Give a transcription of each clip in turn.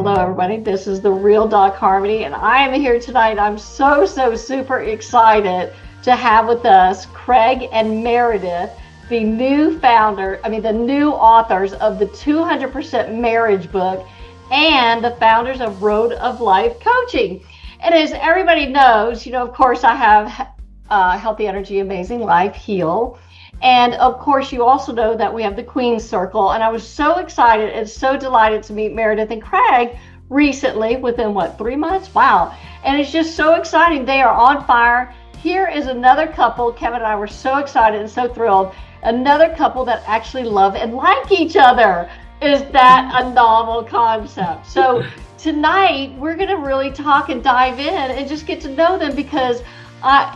Hello, everybody. This is the Real Doc Harmony, and I am here tonight. I'm so super excited to have with us Craig and Meredith, the new authors of the 200% Marriage book and the founders of Road of Life Coaching. And as everybody knows, of course, I have Healthy Energy, Amazing Life, Heal. And of course, you also know that we have the Queen's Circle. And I was so excited and so delighted to meet Meredith and Craig recently, within 3 months? Wow. And it's just so exciting. They are on fire. Here is another couple. Kevin and I were so excited and so thrilled. Another couple that actually love and like each other. Is that a novel concept? So tonight, we're going to really talk and dive in and just get to know them, because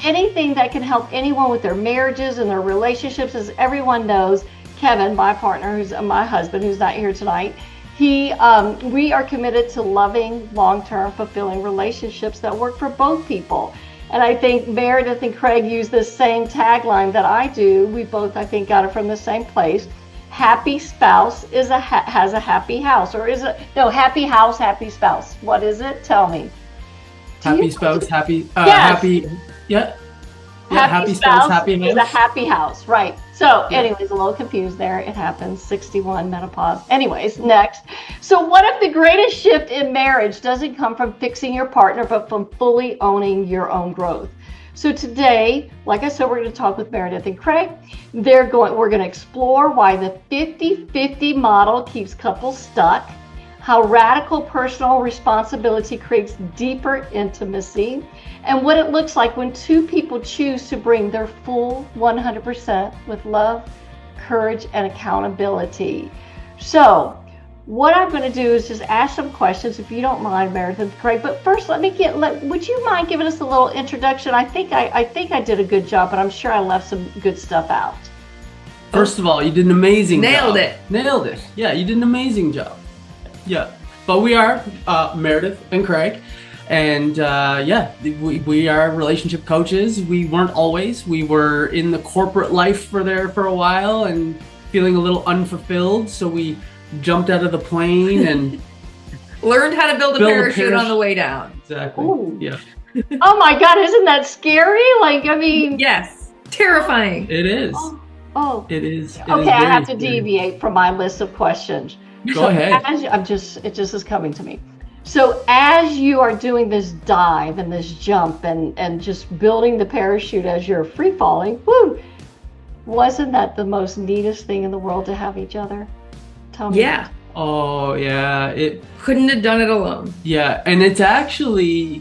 anything that can help anyone with their marriages and their relationships, as everyone knows, Kevin, my partner, who's my husband, who's not here tonight, we are committed to loving, long-term, fulfilling relationships that work for both people. And I think Meredith and Craig use this same tagline that I do. We both, I think, got it from the same place. Happy spouse has a happy house, or is it? No, happy house, happy spouse. What is it? Tell me. Happy spouse, happy, yes. Happy spouse, happy house. Is a happy house, right? So, anyways, a little confused there. It happens. 61, menopause. Anyways, next. So, what if the greatest shift in marriage doesn't come from fixing your partner, but from fully owning your own growth? So today, like I said, we're going to talk with Meredith and Craig. We're going to explore why the 50-50 model keeps couples stuck, how radical personal responsibility creates deeper intimacy, and what it looks like when two people choose to bring their full 100% with love, courage, and accountability. So what I'm going to do is just ask some questions, if you don't mind, Meredith and Craig. But first, would you mind giving us a little introduction? I think I did a good job, but I'm sure I left some good stuff out. First of all, you did an amazing job. Nailed it. Yeah, you did an amazing job. Yeah, but we are Meredith and Craig, and we are relationship coaches. We weren't always. We were in the corporate life for a while and feeling a little unfulfilled, so we jumped out of the plane and learned how to build a parachute on the way down. Exactly. Ooh. Yeah. Oh my God, isn't that scary? Yes, terrifying. It is. Oh. It is. Okay, I have to deviate from my list of questions. Go ahead. It just is coming to me. So as you are doing this dive and this jump and just building the parachute as you're free falling, wasn't that the most neatest thing in the world to have each other? Tell me. Yeah. Oh, yeah. It couldn't have done it alone. Yeah, and it's actually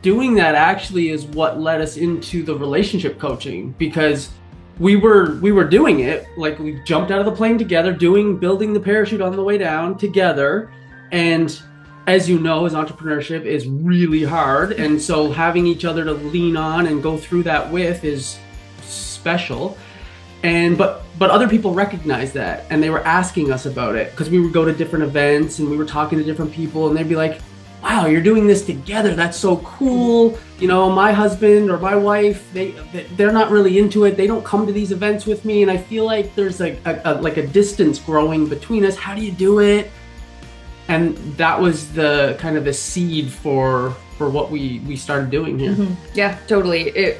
doing that is what led us into the relationship coaching, because we were doing it, like we jumped out of the plane together, building the parachute on the way down together, and as you know, as entrepreneurship is really hard, and so having each other to lean on and go through that with is special. And but other people recognized that, and they were asking us about it, because we would go to different events and we were talking to different people, and they'd be like, wow, you're doing this together, that's so cool. My husband or my wife, they're not really into it, they don't come to these events with me, and I feel like there's a distance growing between us. How do you do it? And that was the kind of the seed for what we started doing here. Mm-hmm. Yeah, totally.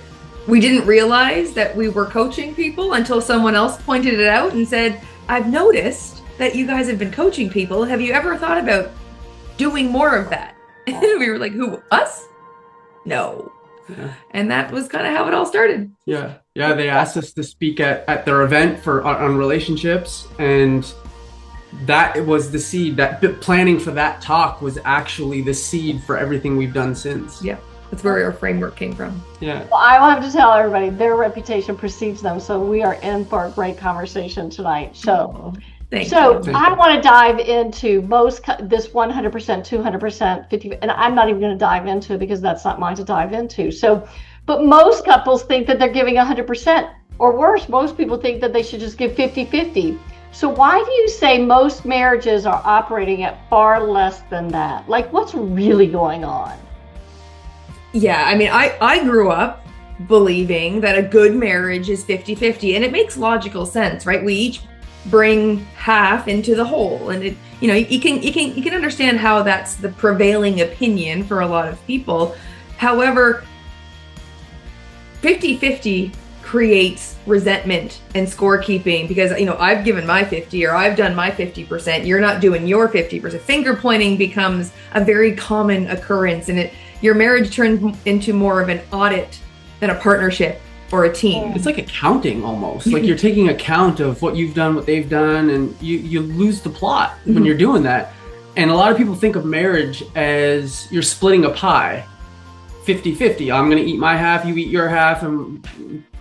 We didn't realize that we were coaching people until someone else pointed it out and said, I've noticed that you guys have been coaching people. Have you ever thought about doing more of that? And we were like, who, us? No. Yeah. And that was kind of how it all started. Yeah. They asked us to speak at their event on relationships, and that was the seed. That planning for that talk was actually the seed for everything we've done since. Yeah. That's where our framework came from. Yeah. Well, I will have to tell everybody, their reputation precedes them, so we are in for a great conversation tonight. So, Thank you. I want to dive into this 100%, 200%, 50, and I'm not even going to dive into it because that's not mine to dive into. So, but most couples think that they're giving 100%, or worse, most people think that they should just give 50-50. So why do you say most marriages are operating at far less than that? Like, what's really going on? Yeah, I mean, I grew up believing that a good marriage is 50-50, and it makes logical sense, right? We each bring half into the whole. And it, you know, you can understand how that's the prevailing opinion for a lot of people. However, 50-50 creates resentment and scorekeeping because, you know, I've given my 50 or I've done my 50%, you're not doing your 50%. Finger pointing becomes a very common occurrence, and your marriage turns into more of an audit than a partnership or a team. It's like accounting almost. Like you're taking account of what you've done, what they've done, and you lose the plot when you're doing that. And a lot of people think of marriage as you're splitting a pie, 50-50. I'm going to eat my half, you eat your half, and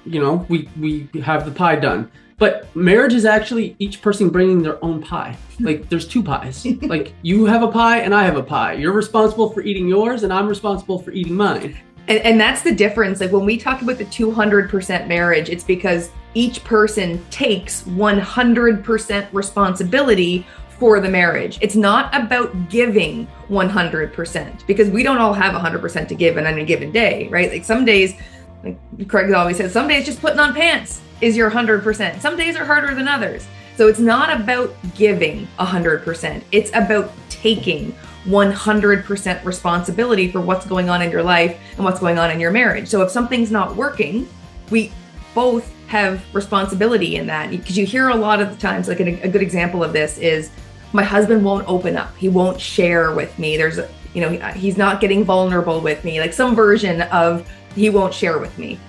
you know, we have the pie done. But marriage is actually each person bringing their own pie. Like there's two pies. Like you have a pie and I have a pie. You're responsible for eating yours and I'm responsible for eating mine. And that's the difference. Like when we talk about the 200% marriage, it's because each person takes 100% responsibility for the marriage. It's not about giving 100% because we don't all have 100% to give on any given day, right? Like some days, like Craig always says, some days just putting on pants is your 100%. Some days are harder than others. So it's not about giving 100%. It's about taking 100% responsibility for what's going on in your life and what's going on in your marriage. So if something's not working, we both have responsibility in that, because you hear a lot of the times, like a good example of this is my husband won't open up. He won't share with me. There's, you know, he's not getting vulnerable with me, like some version of he won't share with me.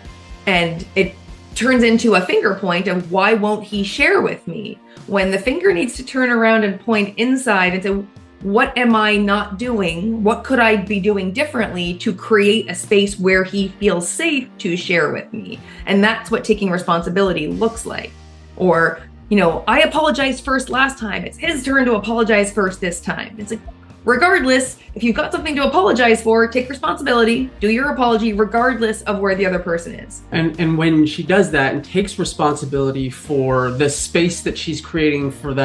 And it turns into a finger point of why won't he share with me? When the finger needs to turn around and point inside and say, what am I not doing? What could I be doing differently to create a space where he feels safe to share with me? And that's what taking responsibility looks like. Or, you know, I apologized first last time. It's his turn to apologize first this time. It's like, regardless, if you've got something to apologize for, take responsibility, do your apology, regardless of where the other person is. And when she does that and takes responsibility for the space that she's creating for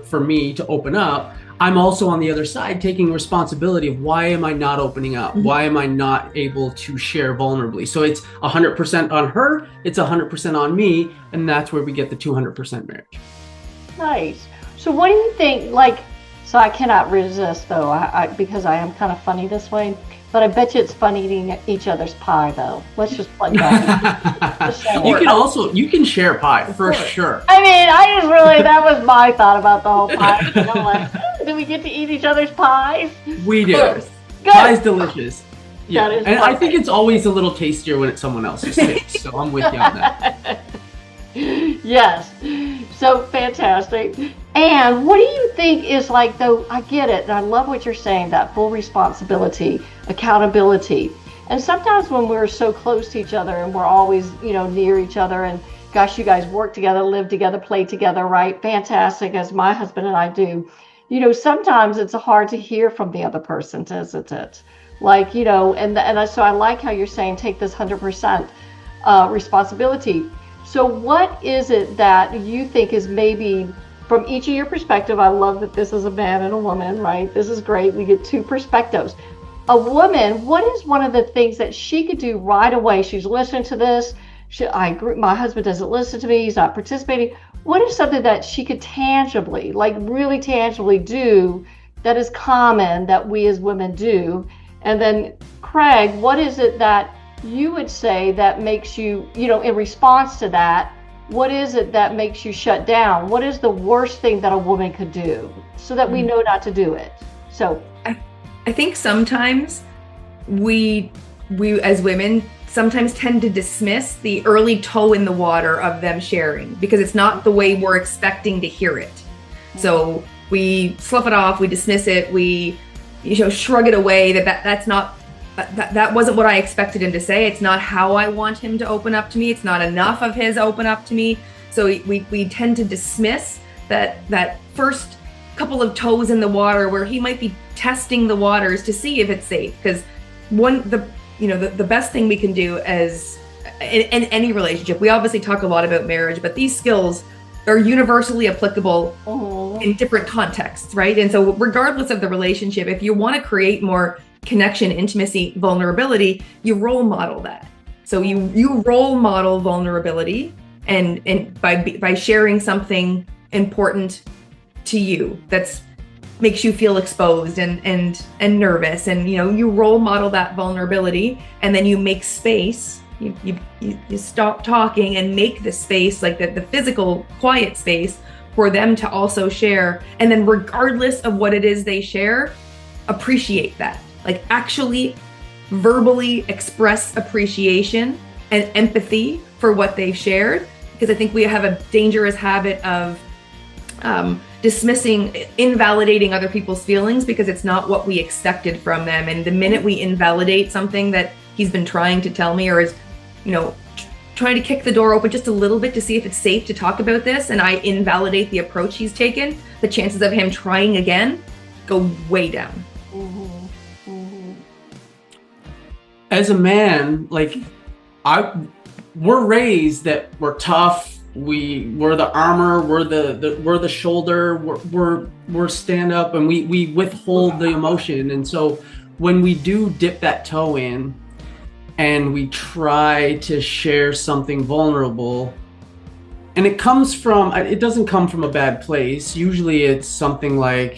for me to open up, I'm also on the other side taking responsibility of why am I not opening up? Mm-hmm. Why am I not able to share vulnerably? So it's 100% on her, it's 100% on me, and that's where we get the 200% marriage. Nice. So what do you think, like, so I cannot resist though, because I am kind of funny this way, but I bet you it's fun eating each other's pie though. Let's just play that. You can share pie for sure. I mean, that was my thought about the whole pie. You know, like, do we get to eat each other's pies? We do. Pie's delicious. Yeah, and I think it's always a little tastier when it's someone else's taste. So I'm with you on that. Yes. So fantastic. And what do you think is like, though, I get it, and I love what you're saying, that full responsibility, accountability. And sometimes when we're so close to each other and we're always, you know, near each other, and gosh, you guys work together, live together, play together, right? Fantastic, as my husband and I do. You know, sometimes it's hard to hear from the other person, isn't it? Like, you know, so I like how you're saying take this 100% responsibility. So what is it that you think is maybe, from each of your perspective, I love that this is a man and a woman, right? This is great. We get two perspectives. A woman, what is one of the things that she could do right away? She's listening to this. I agree, my husband doesn't listen to me. He's not participating. What is something that she could tangibly, like really tangibly do that is common that we as women do? And then, Craig, what is it that you would say that makes you, you know, in response to that, what is it that makes you shut down? What is the worst thing that a woman could do so that we know not to do it? So I think sometimes we as women sometimes tend to dismiss the early toe in the water of them sharing because it's not the way we're expecting to hear it. So we slough it off, we dismiss it, we, you know, shrug it away, that's not, that wasn't what I expected him to say. It's not how I want him to open up to me. It's not enough of his open up to me. So we tend to dismiss that first couple of toes in the water where he might be testing the waters to see if it's safe. Because the best thing we can do as in any relationship, we obviously talk a lot about marriage, but these skills are universally applicable in different contexts, right? And so regardless of the relationship, if you want to create more connection, intimacy, vulnerability, you role model that. So you role model vulnerability and by sharing something important to you, that's makes you feel exposed and nervous, and you role model that vulnerability, and then you make space, you stop talking and make the space, like the physical quiet space, for them to also share. And then regardless of what it is they share, appreciate that, like actually verbally express appreciation and empathy for what they've shared. Because I think we have a dangerous habit of dismissing, invalidating other people's feelings because it's not what we expected from them. And the minute we invalidate something that he's been trying to tell me, or is, trying to kick the door open just a little bit to see if it's safe to talk about this, and I invalidate the approach he's taken, the chances of him trying again go way down. Mm-hmm. Mm-hmm. As a man, like we're raised that we're tough. We're the armor. We're the shoulder. We're stand up, and we withhold the emotion. And so when we do dip that toe in, and we try to share something vulnerable, and it doesn't come from a bad place. Usually, it's something like,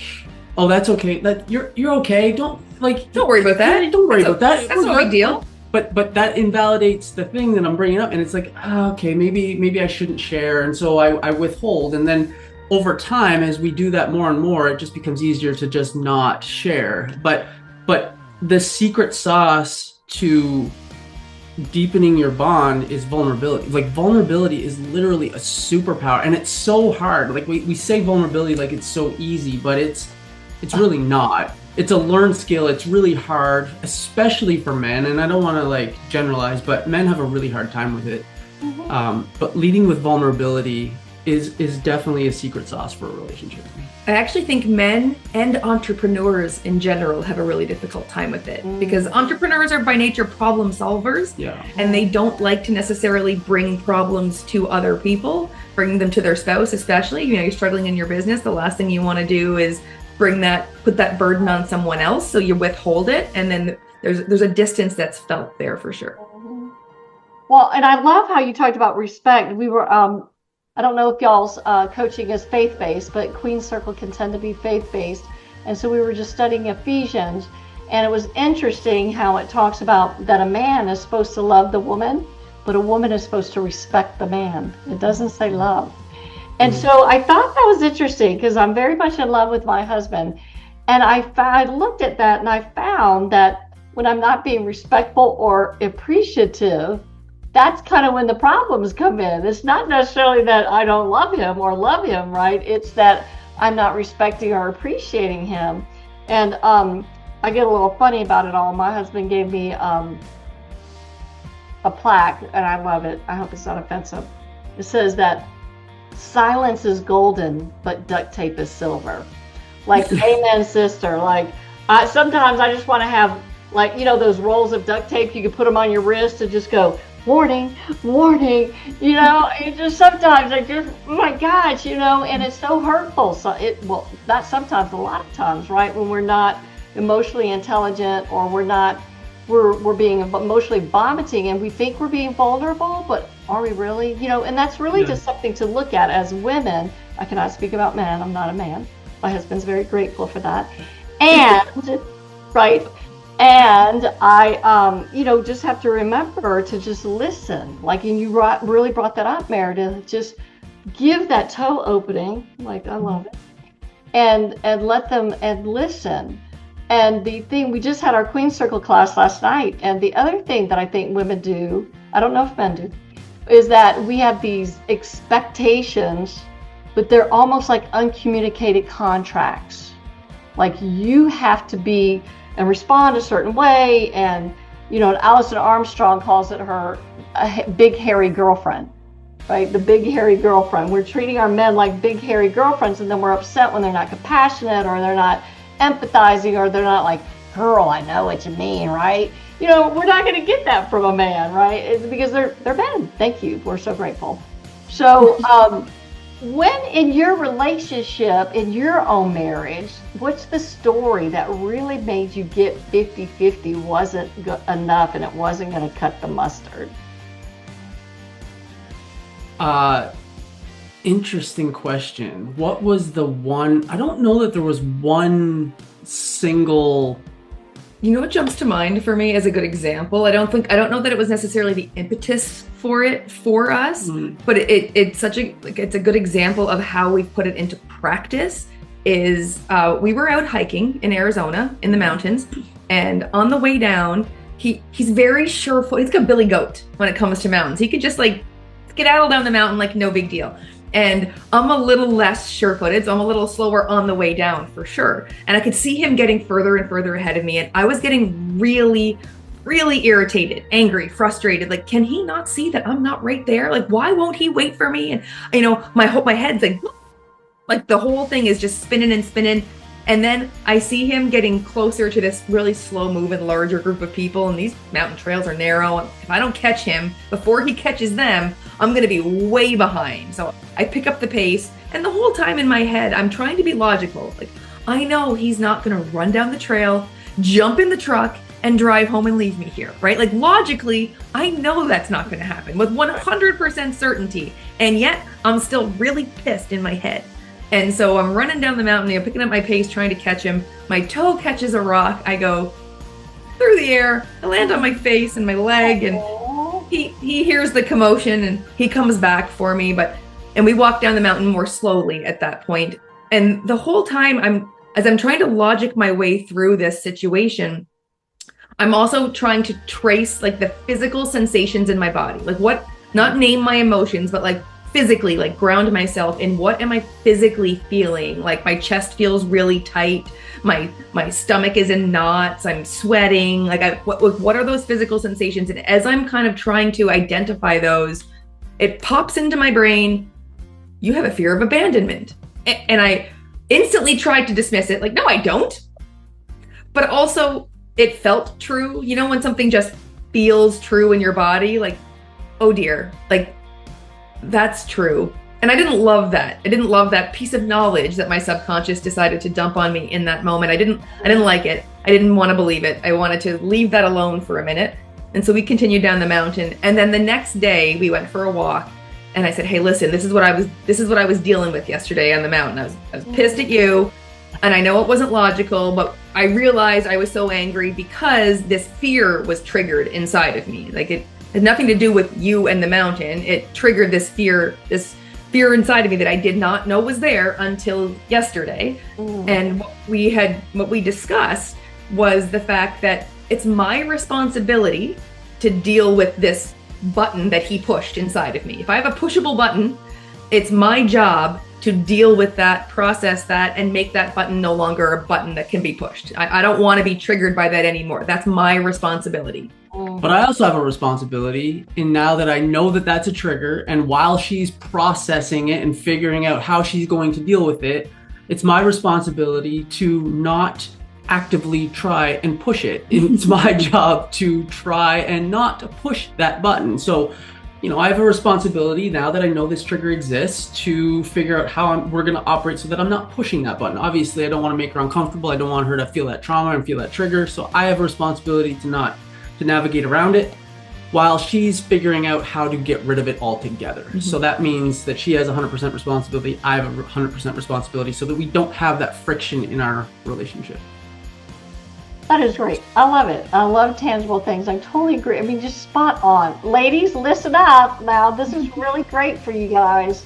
"Oh, that's okay. That you're okay. Don't worry about that. Don't worry about that. That's no big deal." But that invalidates the thing that I'm bringing up, and it's like, okay, maybe I shouldn't share, and so I withhold. And then over time, as we do that more and more, it just becomes easier to just not share. But the secret sauce to deepening your bond is vulnerability. Like, vulnerability is literally a superpower, and it's so hard. Like, we say vulnerability like it's so easy, but it's really not. It's a learned skill. It's really hard, especially for men. And I don't want to generalize, but men have a really hard time with it. Mm-hmm. But leading with vulnerability is definitely a secret sauce for a relationship. I actually think men and entrepreneurs in general have a really difficult time with it, because entrepreneurs are by nature problem solvers. Yeah. And they don't like to necessarily bring problems to other people, bring them to their spouse, especially. You're struggling in your business. The last thing you want to do is put that burden on someone else, so you withhold it, and then there's a distance that's felt there for sure. Well, and I love how you talked about respect. We were I don't know if y'all's coaching is faith-based, but Queen Circle can tend to be faith-based, and so we were just studying Ephesians, and it was interesting how it talks about that a man is supposed to love the woman, but a woman is supposed to respect the man. It doesn't say love. And so I thought that was interesting, because I'm very much in love with my husband. And I looked at that, and I found that when I'm not being respectful or appreciative, that's kind of when the problems come in. It's not necessarily that I don't love him or love him, right? It's that I'm not respecting or appreciating him. And I get a little funny about it all. My husband gave me a plaque, and I love it. I hope it's not offensive. It says that silence is golden, but duct tape is silver. Like, amen, sister. Sometimes I just want to have, those rolls of duct tape. You can put them on your wrist and just go, warning, warning. It just sometimes oh my gosh, and it's so hurtful. So not sometimes, a lot of times, right? When we're not emotionally intelligent, or we're being emotionally vomiting, and we think we're being vulnerable, but are we really? And that's really just something to look at as women. I cannot speak about men. I'm not a man. My husband's very grateful for that. And, right. And I, just have to remember to just listen. And you really brought that up, Meredith. Just give that toe opening. I love it. And let them, and listen. And the thing, we just had our Queen Circle class last night. And the other thing that I think women do, I don't know if men do, is that we have these expectations, but they're almost like uncommunicated contracts. You have to be and respond a certain way. And, Alison Armstrong calls it her big hairy girlfriend, right? The big hairy girlfriend. We're treating our men like big hairy girlfriends, and then we're upset when they're not compassionate, or they're not empathizing, or they're not like, girl, I know what you mean, right? We're not going to get that from a man, right? It's because they're men. Thank you. We're so grateful. So when in your relationship, in your own marriage, what's the story that really made you get 50-50 wasn't enough, and it wasn't going to cut the mustard? Interesting question. What was the one? I don't know that there was one single. You know what jumps to mind for me as a good example? I don't know that it was necessarily the impetus for it for us, but it's a good example of how we've put it into practice. Is we were out hiking in Arizona in the mountains, and on the way down, he's very sure-footed. He's like a billy goat when it comes to mountains. He could just like skedaddle down the mountain like no big deal. And I'm a little less sure-footed, so I'm a little slower on the way down for sure. And I could see him getting further and further ahead of me, and I was getting really, really irritated, angry, frustrated. Like, can he not see that I'm not right there? Like, why won't he wait for me? And my head's like the whole thing is just spinning and spinning. And then I see him getting closer to this really slow moving, larger group of people. And these mountain trails are narrow. If I don't catch him before he catches them, I'm going to be way behind. So I pick up the pace. And the whole time in my head, I'm trying to be logical. Like, I know he's not going to run down the trail, jump in the truck, and drive home and leave me here, right? Like, logically, I know that's not going to happen with 100% certainty. And yet I'm still really pissed in my head. And so I'm running down the mountain, I'm picking up my pace, trying to catch him. My toe catches a rock. I go through the air. I land on my face and my leg, and he hears the commotion and he comes back for me. And we walk down the mountain more slowly at that point. And the whole time as I'm trying to logic my way through this situation, I'm also trying to trace like the physical sensations in my body. Like not name my emotions, but like physically, like ground myself in what am I physically feeling. Like my chest feels really tight, my stomach is in knots, I'm sweating. Like what are those physical sensations? And as I'm kind of trying to identify those, it pops into my brain, you have a fear of abandonment. And I instantly tried to dismiss it, like, no, I don't. But also it felt true, when something just feels true in your body, like, oh dear, like, that's true. And I didn't love that. I didn't love that piece of knowledge that my subconscious decided to dump on me in that moment. I didn't like it. I didn't want to believe it. I wanted to leave that alone for a minute. And so we continued down the mountain. And then the next day we went for a walk, and I said, hey, listen, this is what I was dealing with yesterday on the mountain. I was pissed at you. And I know it wasn't logical, but I realized I was so angry because this fear was triggered inside of me. Like, it had nothing to do with you and the mountain. It triggered this fear inside of me that I did not know was there until yesterday. And what we discussed was the fact that it's my responsibility to deal with this button that he pushed inside of me. If I have a pushable button, it's my job to deal with that, process that, and make that button no longer a button that can be pushed. I don't want to be triggered by that anymore. That's my responsibility. But I also have a responsibility in now that I know that that's a trigger, and while she's processing it and figuring out how she's going to deal with it, it's my responsibility to not actively try and push it. It's my job to try and not push that button. So, I have a responsibility now that I know this trigger exists to figure out how we're going to operate so that I'm not pushing that button. Obviously, I don't want to make her uncomfortable. I don't want her to feel that trauma and feel that trigger. So I have a responsibility to navigate around it while she's figuring out how to get rid of it altogether. Mm-hmm. So that means that she has 100% responsibility. I have a 100% responsibility so that we don't have that friction in our relationship. That is great. I love it. I love tangible things. I totally agree. I mean, just spot on. Ladies, listen up now. This is really great for you guys.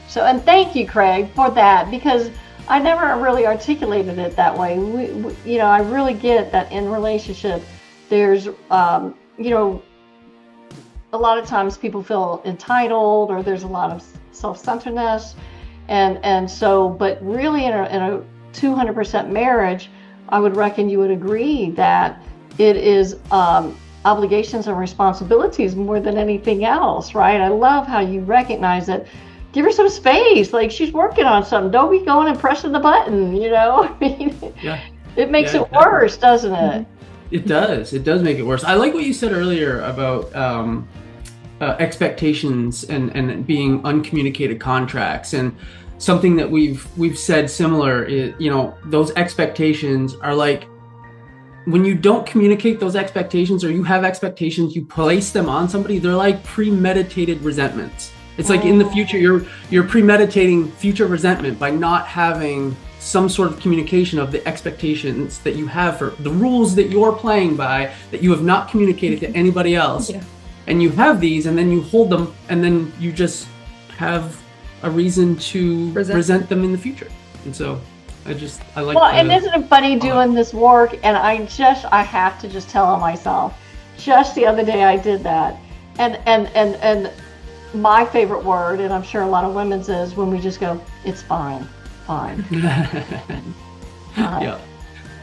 So, and thank you, Craig, for that, because I never really articulated it that way. I really get that in relationship, there's, a lot of times people feel entitled, or there's a lot of self-centeredness. And so, but really in a 200% marriage, I would reckon you would agree that it is obligations and responsibilities more than anything else, right? I love how you recognize that. Give her some space. Like, she's working on something. Don't be going and pressing the button, I mean, yeah. It makes it worse, doesn't it? It does. It does make it worse. I like what you said earlier about expectations and being uncommunicated contracts. And something that we've said similar is, those expectations are like, when you don't communicate those expectations, or you have expectations, you place them on somebody, they're like premeditated resentments. It's like in the future, you're premeditating future resentment by not having some sort of communication of the expectations that you have for the rules that you're playing by, that you have not communicated to anybody else. Yeah. And you have these, and then you hold them, and then you just have a reason to resent them in the future. And so I like. Well, and isn't it funny doing this work? And I have to just tell on myself. Just the other day I did that, and my favorite word, and I'm sure a lot of women's, is when we just go, "It's fine." Fine. Yeah.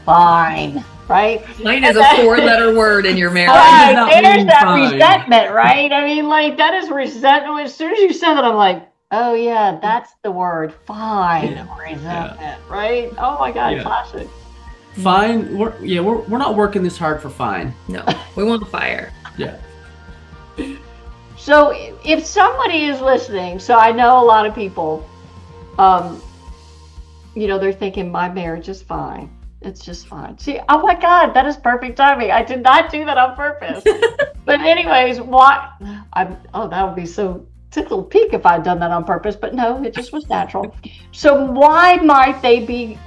Fine. Right? Fine is a 4-letter word in your marriage. Right. There's that fine. Resentment, right? I mean, like, that is resentment. As soon as you said that, I'm like, oh yeah, that's the word. Fine. Yeah. Resentment, right? Oh my God, classic. Fine. We're not working this hard for fine. No, we want fire. Yeah. So if somebody is listening, so I know a lot of people, they're thinking my marriage is fine. It's just fine. See, oh my God, that is perfect timing. I did not do that on purpose. But anyways, that would be so tickle pink if I'd done that on purpose. But no, it just was natural. So why might they be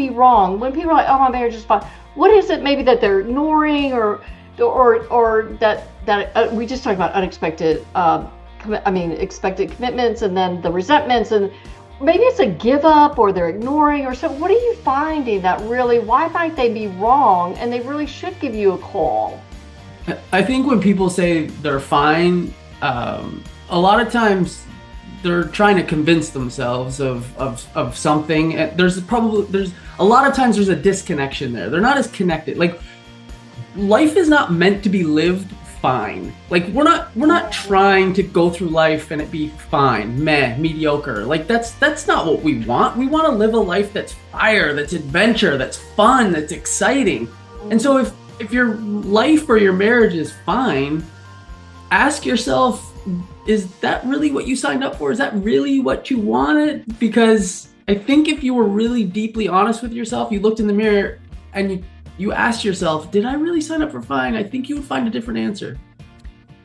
wrong when people are like, oh, my marriage is fine? What is it maybe that they're ignoring, or that we just talked about unexpected, expected commitments, and then the resentments, and maybe it's a give up, or they're ignoring, or so. What are you finding that really, why might they be wrong and they really should give you a call? I think when people say they're fine, a lot of times they're trying to convince themselves of something. And there's a lot of times there's a disconnection there. They're not as connected. Like, life is not meant to be lived fine. Like, we're not trying to go through life and it be fine, mediocre. Like, that's not what we want. We want to live a life that's fire, that's adventure, that's fun, that's exciting. And so if your life or your marriage is fine, ask yourself, is that really what you signed up for? Is that really what you wanted? Because I think if you were really deeply honest with yourself, you looked in the mirror and you asked yourself, did I really sign up for fine? I think you would find a different answer.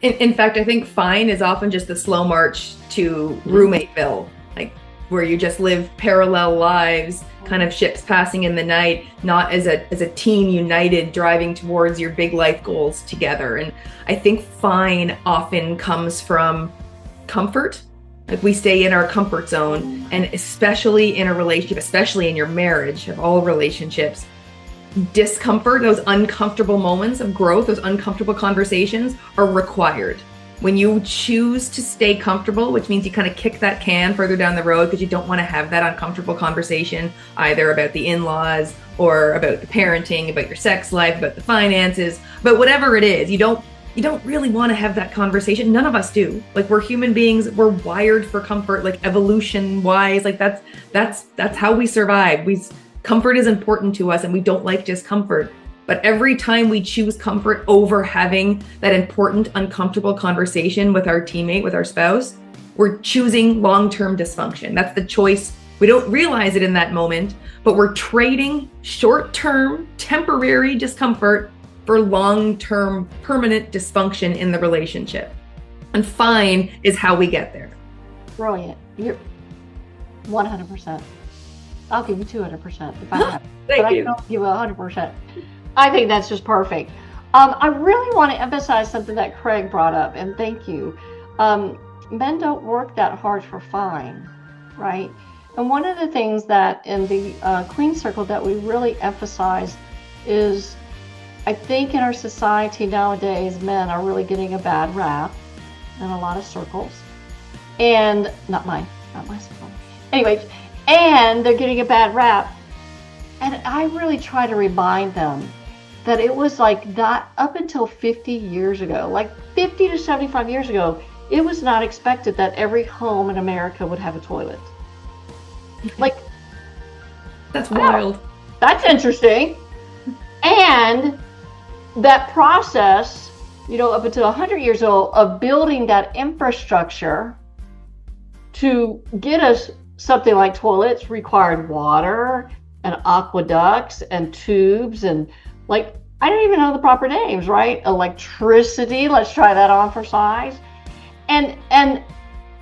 In fact, I think fine is often just the slow march to roommateville, like where you just live parallel lives, kind of ships passing in the night, not as a team united driving towards your big life goals together. And I think fine often comes from comfort. Like, we stay in our comfort zone, and especially in a relationship, especially in your marriage, of all relationships, discomfort, those uncomfortable moments of growth, those uncomfortable conversations are required. When you choose to stay comfortable, which means you kind of kick that can further down the road because you don't want to have that uncomfortable conversation either about the in-laws or about the parenting, about your sex life, about the finances, but whatever it is, you don't really want to have that conversation. None of us do. Like, we're human beings, we're wired for comfort, like evolution wise, like that's how we survive. Comfort is important to us, and we don't like discomfort. But every time we choose comfort over having that important, uncomfortable conversation with our teammate, with our spouse, we're choosing long-term dysfunction. That's the choice. We don't realize it in that moment, but we're trading short-term, temporary discomfort for long-term, permanent dysfunction in the relationship. And fine is how we get there. Brilliant. You're 100%. I'll give you 200% if I have. Thank you. I don't give you 100%. I think that's just perfect. I really want to emphasize something that Craig brought up, and thank you. Men don't work that hard for fine, right? And one of the things that in the Clean Circle that we really emphasize is, I think in our society nowadays, men are really getting a bad rap in a lot of circles. And not my circle. Anyways, and they're getting a bad rap. And I really try to remind them that it was like that up until 50 years ago, like 50 to 75 years ago, it was not expected that every home in America would have a toilet. Like, that's wild. That's interesting. And that process, up until 100 years old, of building that infrastructure to get us something like toilets required water and aqueducts and tubes and, like, I don't even know the proper names, right? Electricity, let's try that on for size. And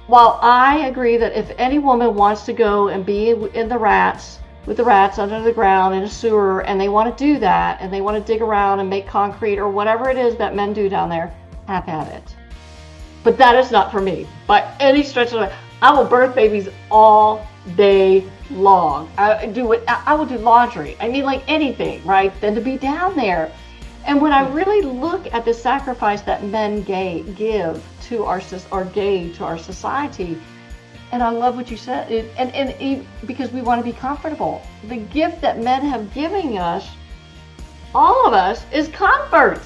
while I agree that if any woman wants to go and be in the rats, with the rats under the ground in a sewer, and they want to do that, and they want to dig around and make concrete or whatever it is that men do down there, have at it. But that is not for me by any stretch of the way. I will birth babies all day long. I will do laundry. I mean, like anything, right? Than to be down there. And when I really look at the sacrifice that men give to our society, and I love what you said, and because we want to be comfortable. The gift that men have given us, all of us, is comfort,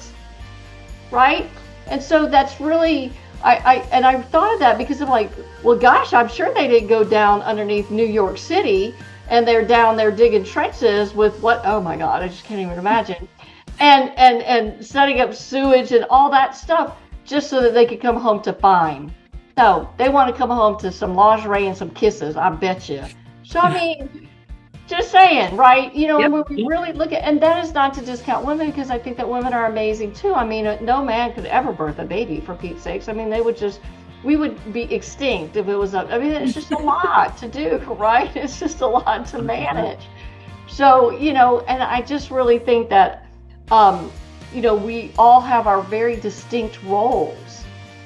right? And so that's really, I've thought of that because I'm like, well, gosh, I'm sure they didn't go down underneath New York City and they're down there digging trenches with what, oh my God, I just can't even imagine. And setting up sewage and all that stuff just so that they could come home to fine. No, they want to come home to some lingerie and some kisses, I bet you. So, I mean, just saying, right? You know, Yep. when we really look at, and that is not to discount women, because I think that women are amazing too. I mean, no man could ever birth a baby, for Pete's sakes. I mean, we would be extinct if it was I mean, it's just a lot to do, right? It's just a lot to manage. So, you know, and I just really think that, you know, we all have our very distinct roles.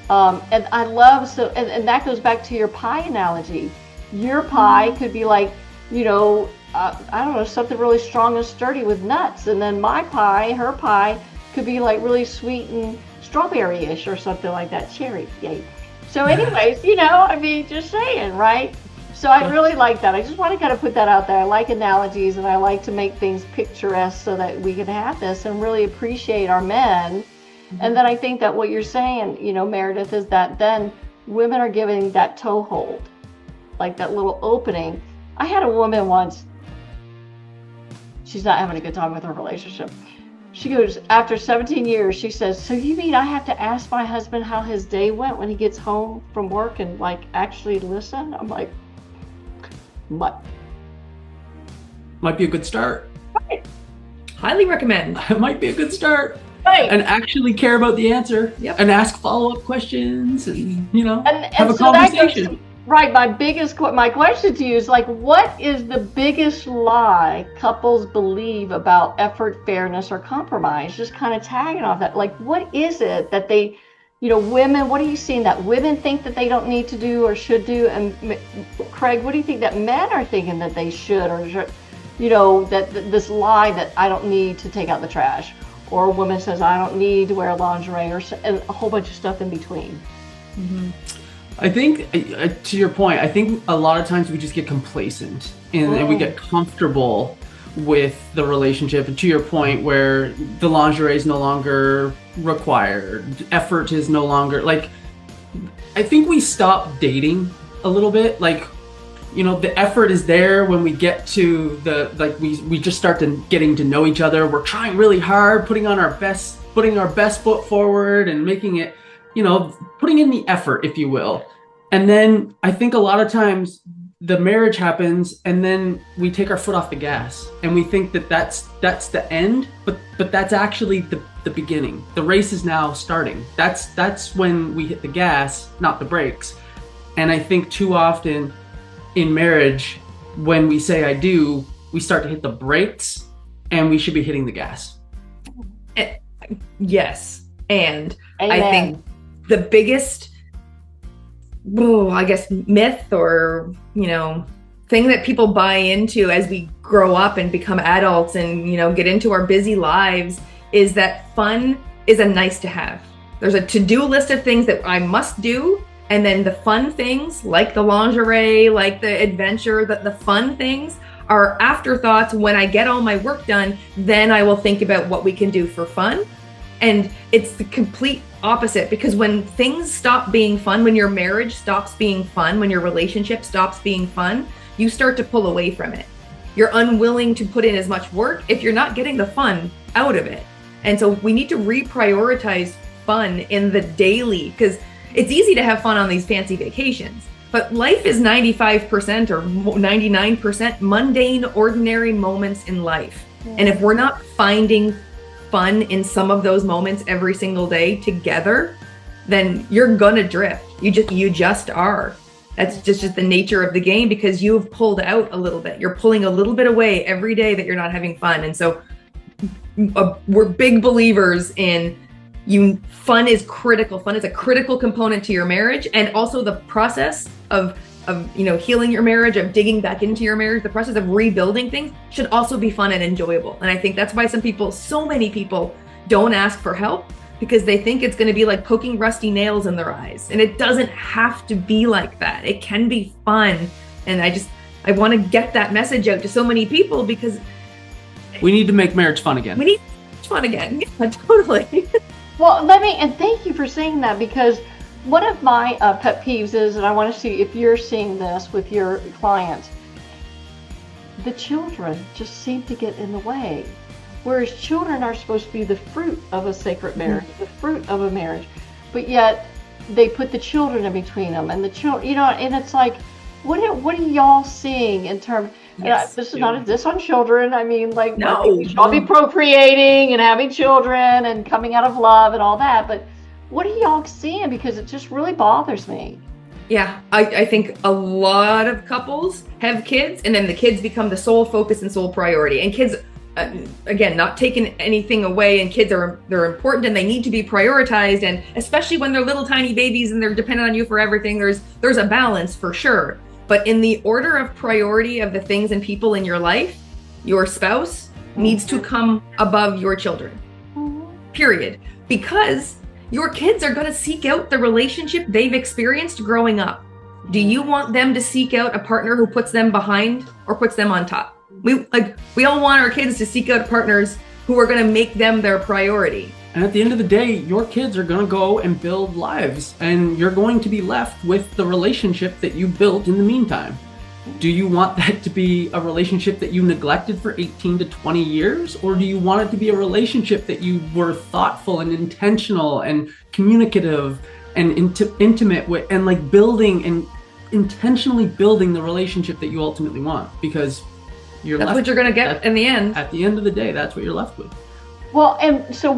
And I love, and that goes back to your pie analogy. Your pie could be like, you know, I don't know, something really strong and sturdy with nuts. And then my pie, her pie, could be like really sweet and strawberry-ish or something like that. Cherry, yay. So anyways, you know, I mean, just saying, right? So I really like that. I just want to kind of put that out there. I like analogies, and I like to make things picturesque so that we can have this and really appreciate our men. And then I think that what you're saying, you know, Meredith, is that then women are giving that toehold, like that little opening. I had a woman once, she's not having a good time with her relationship. She goes, after 17 years, she says, so you mean I have to ask my husband how his day went when he gets home from work and like actually listen? I'm like, what? Might be a good start. Right. Highly recommend. It might be a good start. Right. And actually care about the answer. Yep. And ask follow-up questions and, you know, And have a so that goes conversation. to, right, my question to you is like, what is the biggest lie couples believe about effort, fairness, or compromise? Just kind of tagging off that. Like, what is it that they, you know, women, what are you seeing that women think that they don't need to do or should do? And Craig, what do you think that men are thinking that they should or should, you know, that this lie that I don't need to take out the trash? Or a woman says, I don't need to wear lingerie, or and a whole bunch of stuff in between. Mm-hmm. I think, to your point, I think a lot of times we just get complacent and we get comfortable with the relationship. And to your point, where the lingerie is no longer required, effort is no longer, like, I think we stop dating a little bit. Like, you know, the effort is there when we get to the, like, we just start getting to know each other. We're trying really hard, putting our best foot forward and making it, you know, putting in the effort, if you will. And then I think a lot of times the marriage happens and then we take our foot off the gas and we think that that's the end, but that's actually the beginning. The race is now starting. That's when we hit the gas, not the brakes. And I think too often in marriage, when we say I do, we start to hit the brakes and we should be hitting the gas. Yes. And Amen. I think the biggest, I guess, myth or, you know, thing that people buy into as we grow up and become adults and, you know, get into our busy lives is that fun is a nice to have. There's a to-do list of things that I must do. And then the fun things, like the lingerie, like the adventure, the fun things are afterthoughts. When I get all my work done, then I will think about what we can do for fun. And it's the complete opposite, because when things stop being fun, when your marriage stops being fun, when your relationship stops being fun, you start to pull away from it. You're unwilling to put in as much work if you're not getting the fun out of it. And so we need to reprioritize fun in the daily, because it's easy to have fun on these fancy vacations, but life is 95% or 99% mundane, ordinary moments in life. And if we're not finding fun in some of those moments every single day together, then you're gonna drift. You just are. That's just the nature of the game, because you've pulled out a little bit. You're pulling a little bit away every day that you're not having fun. And so we're big believers in fun is critical. Fun is a critical component to your marriage, and also the process of healing your marriage, of digging back into your marriage, the process of rebuilding things should also be fun and enjoyable. And I think that's why so many people don't ask for help, because they think it's going to be like poking rusty nails in their eyes. And it doesn't have to be like that. It can be fun. And I want to get that message out to so many people, because we need to make marriage fun again. We need fun again. Yeah, totally. Well, and thank you for saying that, because one of my pet peeves is, and I want to see if you're seeing this with your clients, the children just seem to get in the way. Whereas children are supposed to be the fruit of a sacred marriage, the fruit of a marriage, but yet they put the children in between them, and the children, and it's like, what are y'all seeing in terms? Yes. This is not a diss on children. I mean, like, no, we should all be procreating and having children and coming out of love and all that, but what are y'all seeing? Because it just really bothers me. Yeah, I think a lot of couples have kids, and then the kids become the sole focus and sole priority. And kids, again, not taking anything away, and kids they're important and they need to be prioritized. And especially when they're little tiny babies and they're dependent on you for everything, there's a balance for sure. But in the order of priority of the things and people in your life, your spouse needs to come above your children. Period. Because your kids are going to seek out the relationship they've experienced growing up. Do you want them to seek out a partner who puts them behind or puts them on top? We all want our kids to seek out partners who are going to make them their priority. And at the end of the day, your kids are going to go and build lives, and you're going to be left with the relationship that you built in the meantime. Do you want that to be a relationship that you neglected for 18 to 20 years? Or do you want it to be a relationship that you were thoughtful and intentional and communicative and intimate with, and like building and intentionally building the relationship that you ultimately want? Because that's what you're going to get in the end. At the end of the day, that's what you're left with. Well, and so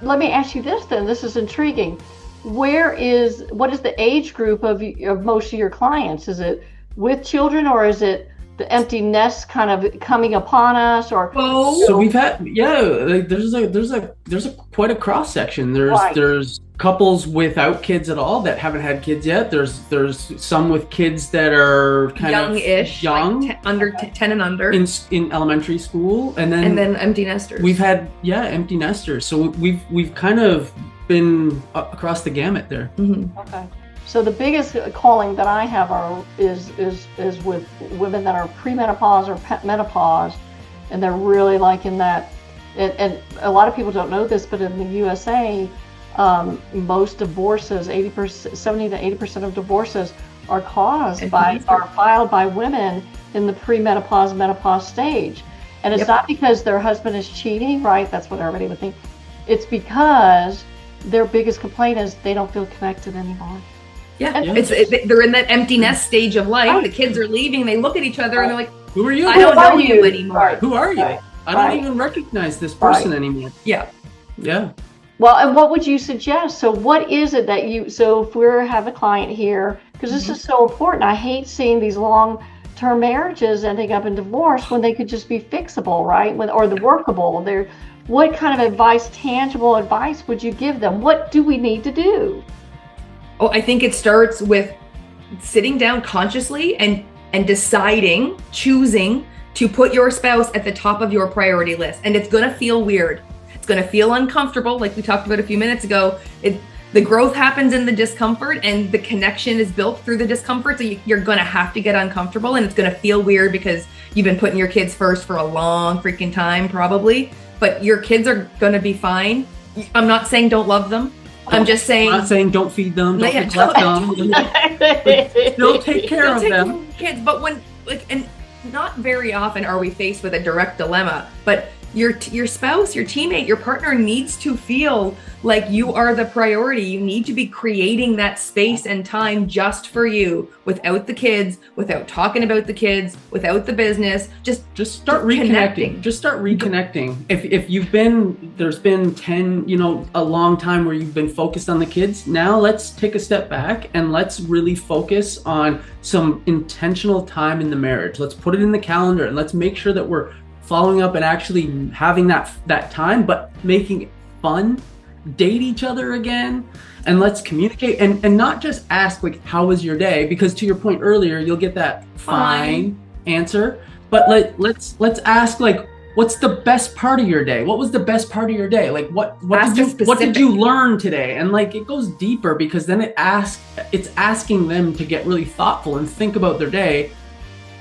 let me ask you this then. This is intriguing. What is the age group of most of your clients? Is it with children, or is it the empty nest kind of coming upon us? Or so we've had there's a quite a cross section. There's couples without kids at all that haven't had kids yet. There's some with kids that are kind of young, like under 10 and under in elementary school, and then empty nesters. We've had empty nesters. So we've kind of been across the gamut there. Mm-hmm. Okay. So the biggest calling that I have is with women that are premenopause or menopause, and they're really liking that. And a lot of people don't know this, but in the USA, most divorces, 70 to 80% of divorces are filed by women in the premenopause, menopause stage. And it's not because their husband is cheating, right? That's what everybody would think. It's because their biggest complaint is they don't feel connected anymore. Yeah, they're in that empty nest stage of life. Right. The kids are leaving. They look at each other and they're like, "Who are you? I don't know you anymore. Right. Who are you? Right. I don't even recognize this person anymore." Yeah. Well, and what would you suggest? So what is it that so if we have a client here, because this is so important, I hate seeing these long-term marriages ending up in divorce when they could just be fixable, right? Or the workable. What kind of advice, tangible advice would you give them? What do we need to do? Oh, I think it starts with sitting down consciously and choosing to put your spouse at the top of your priority list. And it's going to feel weird. It's going to feel uncomfortable, like we talked about a few minutes ago. The growth happens in the discomfort, and the connection is built through the discomfort. So you're going to have to get uncomfortable, and it's going to feel weird because you've been putting your kids first for a long freaking time, probably. But your kids are going to be fine. I'm not saying don't love them. I'm just saying. I'm not saying don't feed them, don't neglect them. Still take care of them. Kids, but and not very often are we faced with a direct dilemma. But your spouse, your teammate, your partner needs to feel like you are the priority. You need to be creating that space and time just for you, without the kids, without talking about the kids, without the business. Just start reconnecting. Just start reconnecting. If there's been 10, a long time where you've been focused on the kids, now let's take a step back and let's really focus on some intentional time in the marriage. Let's put it in the calendar and let's make sure that we're following up and actually having that time, but making it fun. Date each other again, and let's communicate and not just ask like, how was your day? Because to your point earlier, you'll get that fine answer, but let's ask like, what's the best part of your day? What was the best part of your day? Like what did you learn today? And like it goes deeper, because then it's asking them to get really thoughtful and think about their day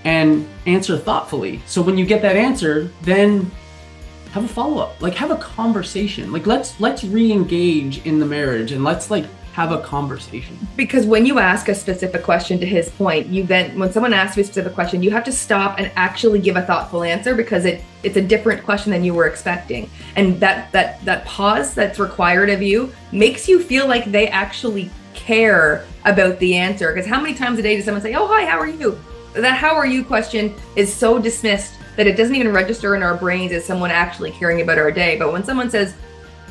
and answer thoughtfully. So when you get that answer, then have a follow-up, like have a conversation. Like let's re-engage in the marriage and let's like have a conversation. Because when you ask a specific question, to his point, when someone asks you a specific question, you have to stop and actually give a thoughtful answer, because it's a different question than you were expecting. And that pause that's required of you makes you feel like they actually care about the answer. Because how many times a day does someone say, "Oh, hi, how are you?" That "how are you" question is so dismissed that it doesn't even register in our brains as someone actually caring about our day. But when someone says,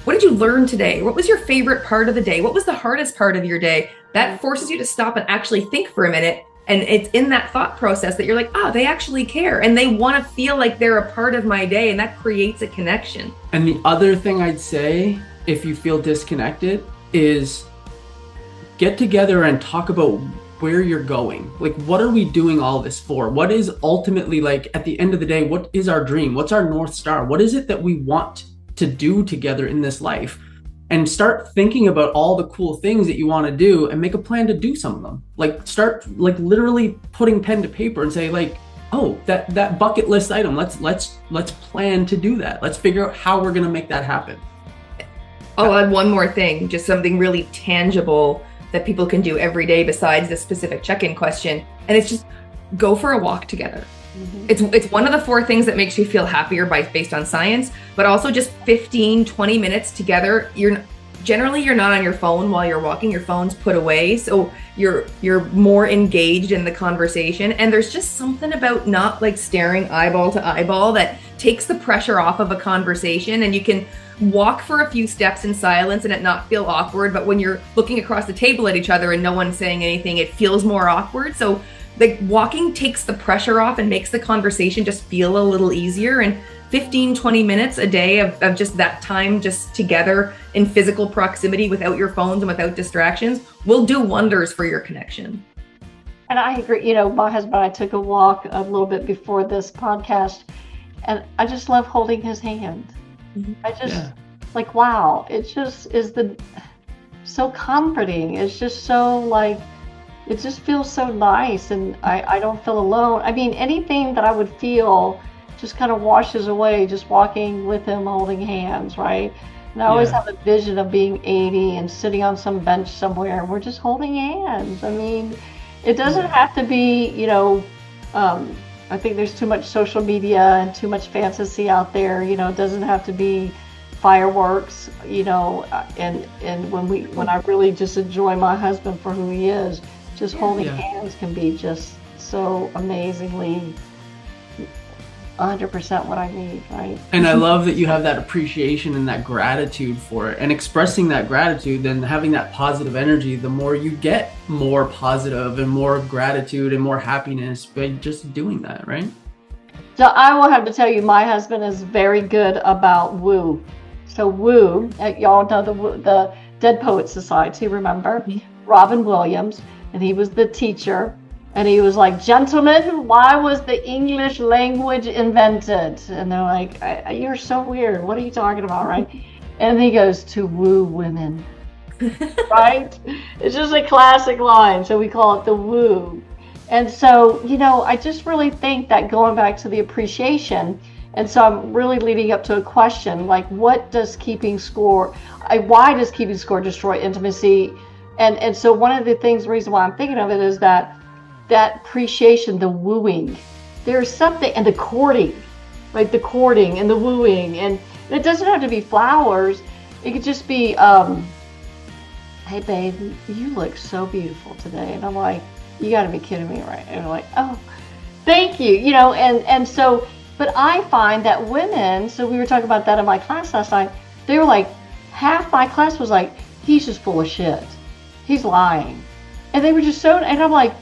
"What did you learn today? What was your favorite part of the day? What was the hardest part of your day?" That forces you to stop and actually think for a minute. And it's in that thought process that you're like, they actually care and they want to feel like they're a part of my day. And that creates a connection. And the other thing I'd say, if you feel disconnected, is get together and talk about where you're going. Like, what are we doing all this for? What is ultimately, like, at the end of the day, what is our dream? What's our North Star? What is it that we want to do together in this life? And start thinking about all the cool things that you want to do and make a plan to do some of them. Like, start like literally putting pen to paper and say like, oh, that bucket list item, let's plan to do that. Let's figure out how we're going to make that happen. I'll add one more thing, just something really tangible that people can do every day besides the specific check-in question. And it's just go for a walk together. Mm-hmm. It's one of the 4 things that makes you feel happier based on science, but also just 15, 20 minutes together. You're not on your phone while you're walking. Your phone's put away. So you're more engaged in the conversation. And there's just something about not like staring eyeball to eyeball that takes the pressure off of a conversation, and you can walk for a few steps in silence and it not feel awkward. But when you're looking across the table at each other and no one's saying anything, it feels more awkward. So like walking takes the pressure off and makes the conversation just feel a little easier. And 15, 20 minutes a day of just that time just together in physical proximity without your phones and without distractions will do wonders for your connection. And I agree. My husband and I took a walk a little bit before this podcast, and I just love holding his hand. I just like, wow, it just is so comforting. It's just so like, it just feels so nice, and I don't feel alone. I mean, anything that I would feel just kind of washes away just walking with him, holding hands, right? And I always have a vision of being 80 and sitting on some bench somewhere and we're just holding hands. I mean, it doesn't have to be, I think there's too much social media and too much fantasy out there. It doesn't have to be fireworks, and when I really just enjoy my husband for who he is, just holding hands can be just so amazingly 100% what I need, right? And I love that you have that appreciation and that gratitude for it, and expressing that gratitude, then having that positive energy. The more you get, more positive and more gratitude and more happiness by just doing that, right? So I will have to tell you, my husband is very good about woo. So woo, y'all know the Dead Poets Society, remember? Robin Williams, and he was the teacher. And he was like, "Gentlemen, why was the English language invented?" And they're like, "You're so weird. What are you talking about?" Right? And he goes, "To woo women." Right? It's just a classic line. So we call it the woo. And so, I just really think that going back to the appreciation, and so I'm really leading up to a question, like, what does keeping score, why does keeping score destroy intimacy? And so one of the things, the reason why I'm thinking of it is that appreciation, the wooing, there's something, and the courting, right? The courting and the wooing, and it doesn't have to be flowers. It could just be, hey babe, you look so beautiful today. And I'm like, you gotta be kidding me, right? And I'm like, oh, thank you, and so, but I find that women, so we were talking about that in my class last night, they were like, half my class was like, he's just full of shit. He's lying. And they were just so, and I'm like,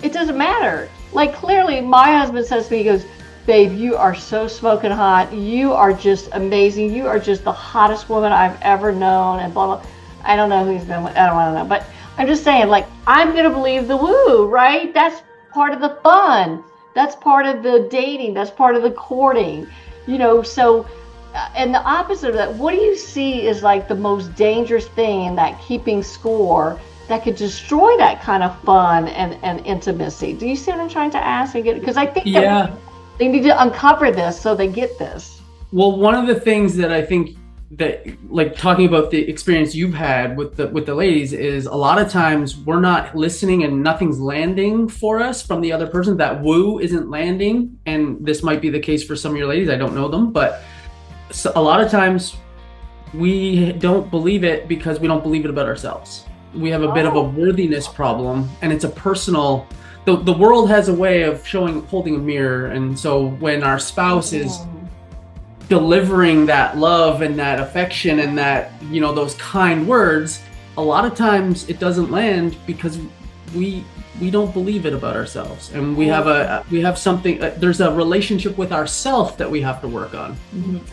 it doesn't matter. Like, clearly my husband says to me, he goes, babe, you are so smoking hot. You are just amazing. You are just the hottest woman I've ever known, and blah, blah. I don't know who he's been with. I don't want to know. But I'm just saying, like, I'm going to believe the woo, right? That's part of the fun. That's part of the dating. That's part of the courting, so, and the opposite of that, what do you see is like the most dangerous thing in that keeping score that could destroy that kind of fun and intimacy? Do you see what I'm trying to ask and get? Because I think that they need to uncover this so they get this. Well, one of the things that I think that, like, talking about the experience you've had with the ladies, is a lot of times we're not listening and nothing's landing for us from the other person. That woo isn't landing, and this might be the case for some of your ladies. I don't know them, but so a lot of times we don't believe it because we don't believe it about ourselves. We have a bit of a worthiness problem, and it's a personal. The world has a way of holding a mirror, and so when our spouse is delivering that love and that affection and that, those kind words, a lot of times it doesn't land because we don't believe it about ourselves, and we have something. There's a relationship with ourself that we have to work on.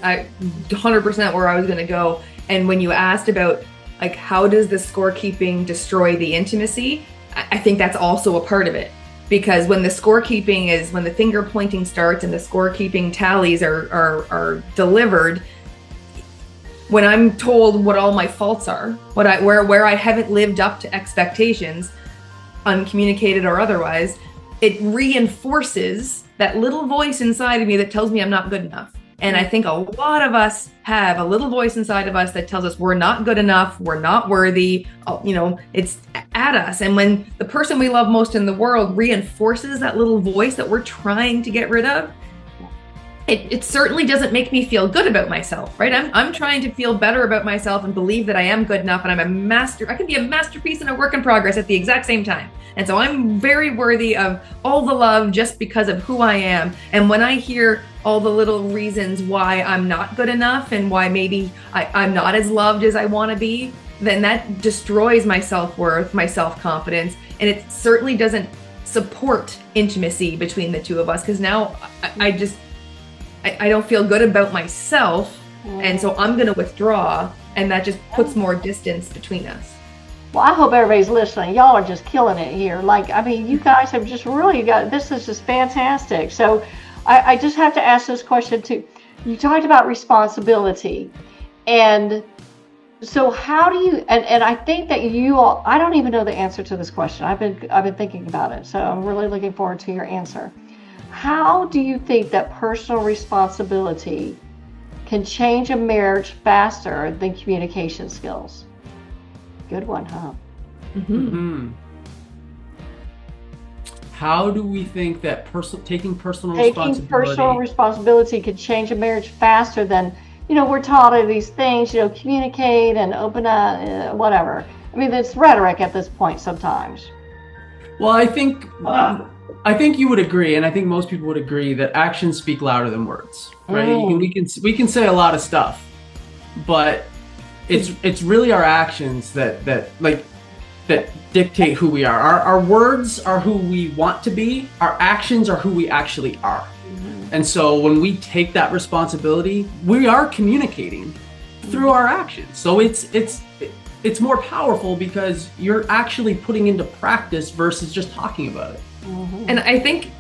I 100% where I was going to go. And when you asked about, like, how does the scorekeeping destroy the intimacy, I think that's also a part of it. Because when the scorekeeping is, when the finger pointing starts and the scorekeeping tallies are delivered, when I'm told what all my faults are, where I haven't lived up to expectations, uncommunicated or otherwise, it reinforces that little voice inside of me that tells me I'm not good enough. And I think a lot of us have a little voice inside of us that tells us we're not good enough, we're not worthy, it's at us. And when the person we love most in the world reinforces that little voice that we're trying to get rid of, it certainly doesn't make me feel good about myself, right? I'm trying to feel better about myself and believe that I am good enough, and I can be a masterpiece and a work in progress at the exact same time. And so I'm very worthy of all the love just because of who I am. And when I hear all the little reasons why I'm not good enough and why maybe I'm not as loved as I want to be, then that destroys my self-worth, my self-confidence, and it certainly doesn't support intimacy between the two of us, because now I don't feel good about myself, and so I'm going to withdraw, and that just puts more distance between us. Well, I hope everybody's listening. Y'all are just killing it here. Like, I mean, you guys have just really this is just fantastic. So I just have to ask this question too. You talked about responsibility, and so how do you, and I think that you all, I don't even know the answer to this question. I've been thinking about it, so I'm really looking forward to your answer. How do you think that personal responsibility can change a marriage faster than communication skills? Good one, huh? Mm-hmm. How do we think that taking personal responsibility could change a marriage faster than, we're taught these things, communicate and open up, whatever. I mean, it's rhetoric at this point sometimes. Well, I think you would agree, and I think most people would agree, that actions speak louder than words, right? We can say a lot of stuff, but it's really our actions that dictate who we are. Our words are who we want to be. Our actions are who we actually are. Mm-hmm. And so when we take that responsibility, we are communicating through our actions. So it's more powerful because you're actually putting into practice versus just talking about it. Mm-hmm. And I think,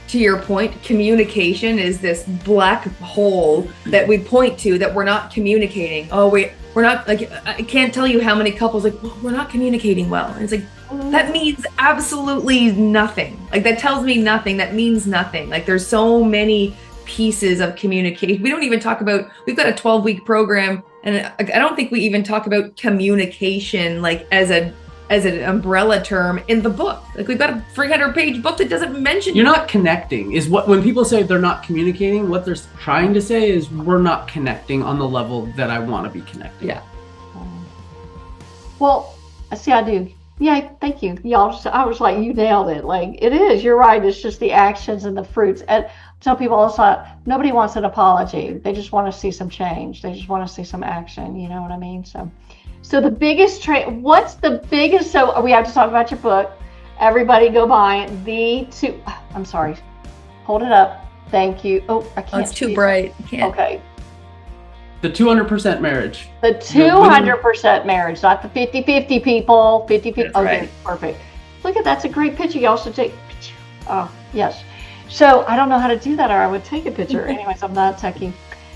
to your point, communication is this black hole that we point to that we're not communicating. Oh, wait, we're not, like, I can't tell you how many couples, like, well, we're not communicating well. And it's like, that means absolutely nothing. Like, that tells me nothing. That means nothing. Like, there's so many pieces of communication. We don't even talk about, we've got a 12-week program, and I don't think we even talk about communication, like, as a as an umbrella term in the book. Like we've got a 300-page book that doesn't mention. You're not connecting is what, when people say they're not communicating, what they're trying to say is we're not connecting on the level that I want to be connected. Yeah. Well, I see I do. Yeah, thank you. Y'all, I was like, you nailed it. Like, it is. You're right. It's just the actions and the fruits. And tell people all the time, nobody wants an apology. They just want to see some change. They just want to see some action. You know what I mean? So the biggest what's the biggest, so we have to talk about your book. Everybody go buy it. I'm sorry. Hold it up. Thank you. Oh, I can't. Oh, it's too bright. Can't. Okay. The 200% marriage. The 200% marriage, not the 50-50 people. 50-50. That's Okay, right. Perfect. Look at that's a great picture. Y'all should take a picture. Oh, yes. So I don't know how to do that, or I would take a picture. Anyways, I'm not techie.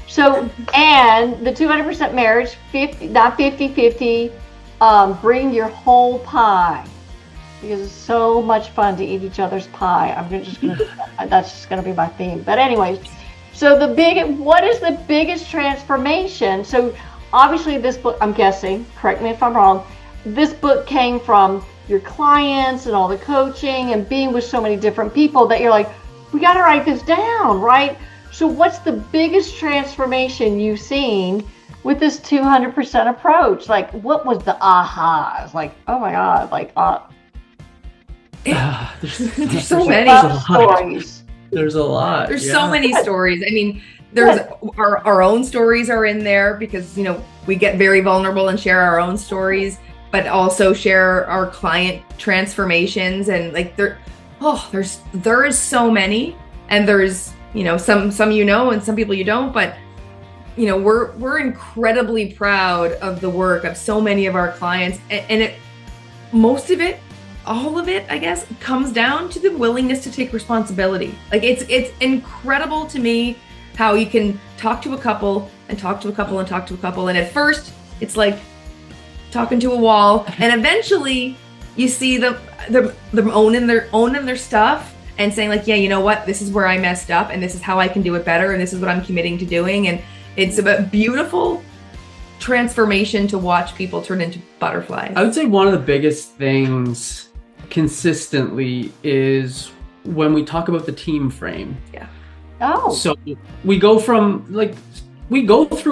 So, and the 200% marriage, not 50-50. Bring your whole pie, because it's so much fun to eat each other's pie. That's just gonna be my theme. But anyways. So what is the biggest transformation? So obviously this book, I'm guessing, correct me if I'm wrong, this book came from your clients and all the coaching and being with so many different people that you're like, we got to write this down, right? So what's the biggest transformation you've seen with this 200% approach? Like, what was the ahas? Like, oh my God, like, there's so many stories. There's a lot. There's so many stories. I mean, there's our own stories are in there because, you know, we get very vulnerable and share our own stories, but also share our client transformations. And like there is so many, and there's, you know, some you know and some people you don't, but you know, we're incredibly proud of the work of so many of our clients, and most of it, all of it, I guess, comes down to the willingness to take responsibility. Like it's incredible to me how you can talk to a couple and talk to a couple and talk to a couple, and at first it's like talking to a wall, and eventually you see them owning their stuff and saying like, yeah, you know what, this is where I messed up, and this is how I can do it better, and this is what I'm committing to doing. And it's a beautiful transformation to watch people turn into butterflies. I would say one of the biggest things consistently is when we talk about the team frame. Yeah. Oh. So we go through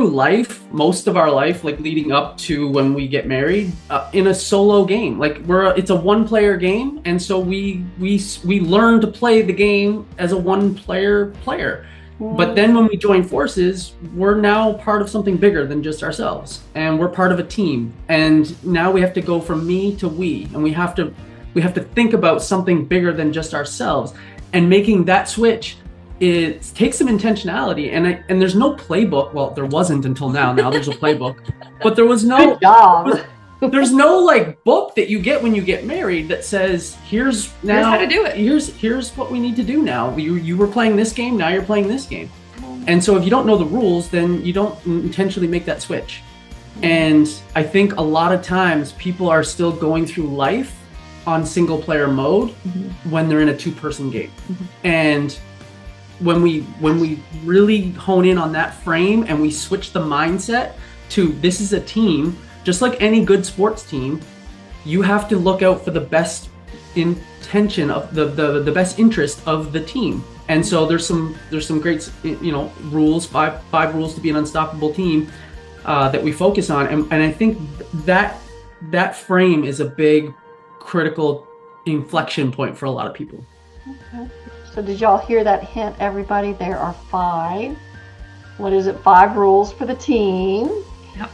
life, most of our life, like leading up to when we get married, in a solo game. Like it's a one-player game, and so we learn to play the game as a one-player player. But then when we join forces, we're now part of something bigger than just ourselves, and we're part of a team. And now we have to go from me to we, and we have to think about something bigger than just ourselves. And making that switch, it takes some intentionality. And there's no playbook. Well, there wasn't until now. Now there's a playbook, but there was no. Good job. There's no like book that you get when you get married that says here's how to do it. Here's what we need to do now. You were playing this game, now you're playing this game. And so if you don't know the rules, then you don't intentionally make that switch. And I think a lot of times people are still going through life on single player mode when they're in a two-person game. And when we really hone in on that frame and we switch the mindset to this is a team. Just like any good sports team, you have to look out for the best intention of the best interest of the team. And so there's some great, you know, rules, five rules to be an unstoppable team that we focus on. And I think that frame is a big critical inflection point for a lot of people. Okay. So did y'all hear that hint, everybody? There are 5. What is it? 5 rules for the team. Yep.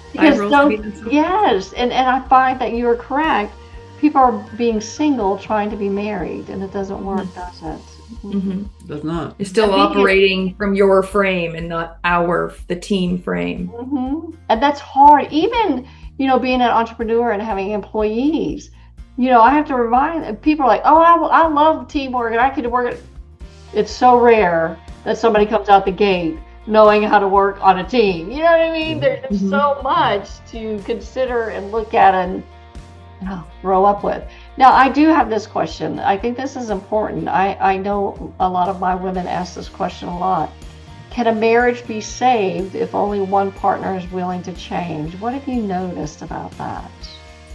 Yes, and I find that you are correct. People are being single, trying to be married, and it doesn't work, does it? It does not. You're still operating from your frame and not the team frame. And that's hard. Even, you know, being an entrepreneur and having employees, you know, I have to remind people like, oh, I love teamwork and I could work it. It's so rare that somebody comes out the gate knowing how to work on a team. You know what I mean? There's so much to consider and look at and grow up with. Now, I do have this question. I think this is important. I know a lot of my women ask this question a lot. Can a marriage be saved if only one partner is willing to change? What have you noticed about that?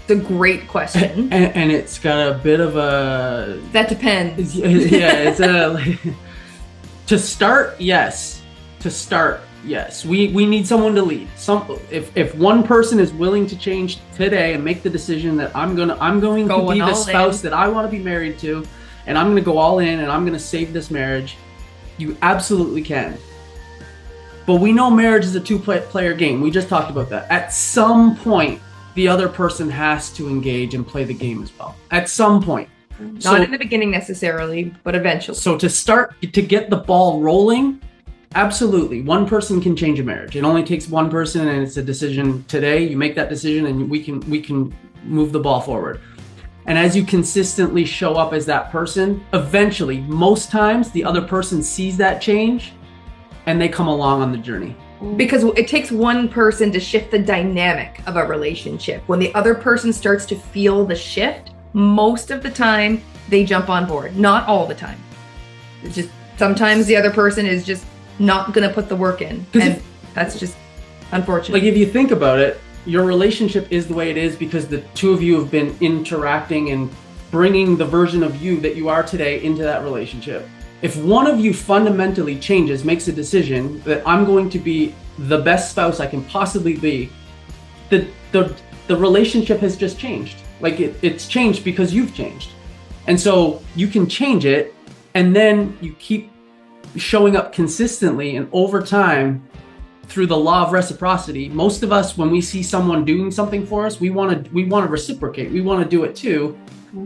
It's a great question. And it's got a bit of a... That depends. Yeah, it's a... To start, yes. We need someone to lead. If one person is willing to change today and make the decision that I'm going to be the spouse that I want to be married to, and I'm going to go all in and I'm going to save this marriage, you absolutely can. But we know marriage is a two-player game. We just talked about that. At some point, the other person has to engage and play the game as well. At some point. Not in the beginning necessarily, but eventually. So to get the ball rolling, absolutely. One person can change a marriage. It only takes one person, and it's a decision today. You make that decision and we can move the ball forward. And as you consistently show up as that person, eventually, most times, the other person sees that change and they come along on the journey. Because it takes one person to shift the dynamic of a relationship. When the other person starts to feel the shift, most of the time they jump on board. Not all the time. It's just sometimes the other person is just not going to put the work in. And that's just unfortunate. Like, if you think about it, your relationship is the way it is because the two of you have been interacting and bringing the version of you that you are today into that relationship. If one of you fundamentally changes, makes a decision that I'm going to be the best spouse I can possibly be, the relationship has just changed. Like it's changed because you've changed. And so you can change it, and then you keep showing up consistently, and over time, through the law of reciprocity, most of us, when we see someone doing something for us, we want to reciprocate. We want to do it too.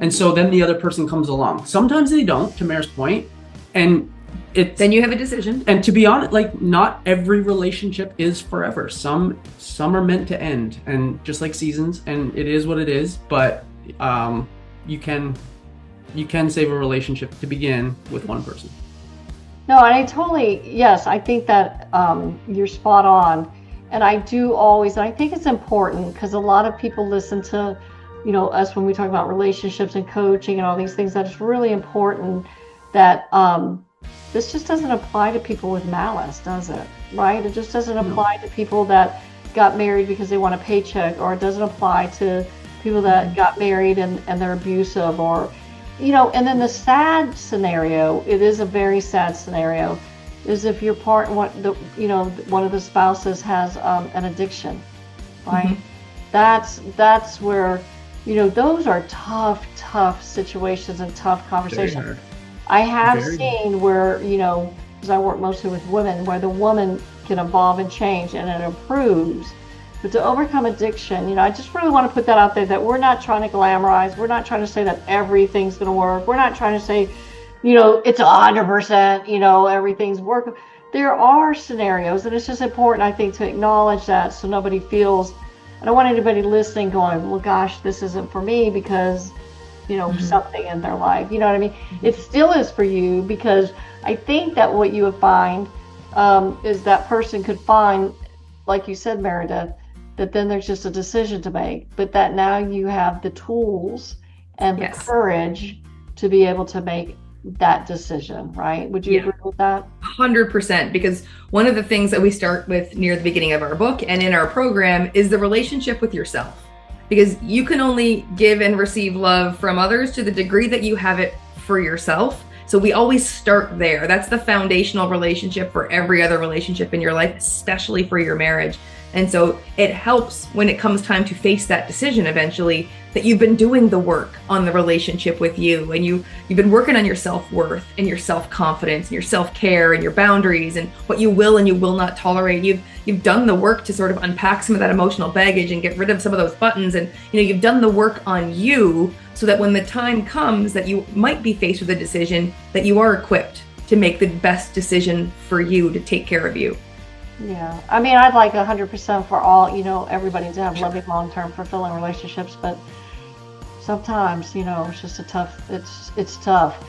And so then the other person comes along. Sometimes they don't, to Mare's point. And then you have a decision. And to be honest, like, not every relationship is forever. Some are meant to end, and just like seasons, and it is what it is. But you can save a relationship to begin with one person. No, and yes, I think that you're spot on. And I do always, and I think it's important because a lot of people listen to, us when we talk about relationships and coaching and all these things, that it's really important that this just doesn't apply to people with malice, does it? Right? It just doesn't apply to people that got married because they want a paycheck, or it doesn't apply to people that got married and they're abusive, or, and then the sad scenario, it is a very sad scenario, is if your one of the spouses has an addiction, right? Mm-hmm. That's where, those are tough situations and tough conversations. I have seen where, because I work mostly with women, where the woman can evolve and change and it improves. But to overcome addiction, I just really want to put that out there, that we're not trying to glamorize. We're not trying to say that everything's going to work. We're not trying to say, it's 100%, everything's working. There are scenarios, and it's just important, I think, to acknowledge that, so nobody feels, I don't want anybody listening going, well, gosh, this isn't for me because something in their life, you know what I mean? It still is for you, because I think that what you would find is that person could find, like you said, Meredith, that then there's just a decision to make, but that now you have the tools and the courage to be able to make that decision, right? Would you agree with that? 100%, because one of the things that we start with near the beginning of our book and in our program is the relationship with yourself. Because you can only give and receive love from others to the degree that you have it for yourself. So we always start there. That's the foundational relationship for every other relationship in your life, especially for your marriage. And so it helps when it comes time to face that decision eventually, that you've been doing the work on the relationship with you, and you've been working on your self-worth and your self-confidence and your self-care and your boundaries and what you will and you will not tolerate. You've done the work to sort of unpack some of that emotional baggage and get rid of some of those buttons, and you've done the work on you, so that when the time comes that you might be faced with a decision, that you are equipped to make the best decision for you, to take care of you. Yeah, I mean, I'd like 100% for all, everybody to have loving, long-term, fulfilling relationships, but sometimes, it's just it's tough.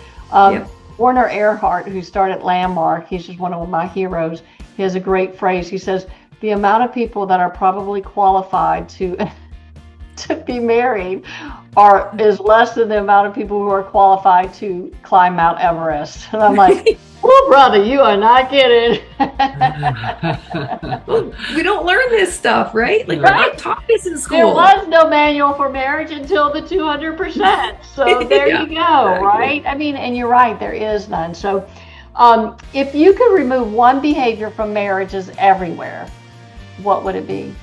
Werner Erhard, who started Landmark, he's just one of my heroes. He has a great phrase. He says, the amount of people that are probably qualified to be married is less than the amount of people who are qualified to climb Mount Everest. And I'm like, oh, brother, you are not kidding. We don't learn this stuff, right? Like, we're not taught this in school. There was no manual for marriage until the 200%. So there you go, exactly. Right? I mean, and you're right, there is none. So if you could remove one behavior from marriages everywhere, what would it be?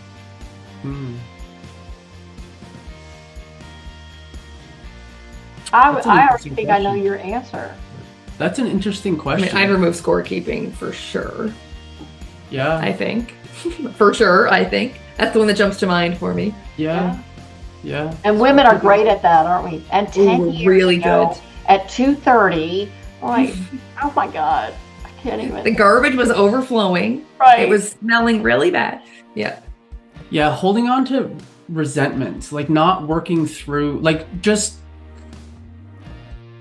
I already think I know your answer. That's an interesting question. I mean, I'd remove scorekeeping for sure. Yeah. I think. For sure, I think. That's the one that jumps to mind for me. Yeah. And women are great at that, aren't we? And 10 years really ago, good. At 2:30, like, oh my God, I can't even. The garbage was overflowing. Right. It was smelling really bad. Yeah. Yeah, holding on to resentments, like not working through, like just,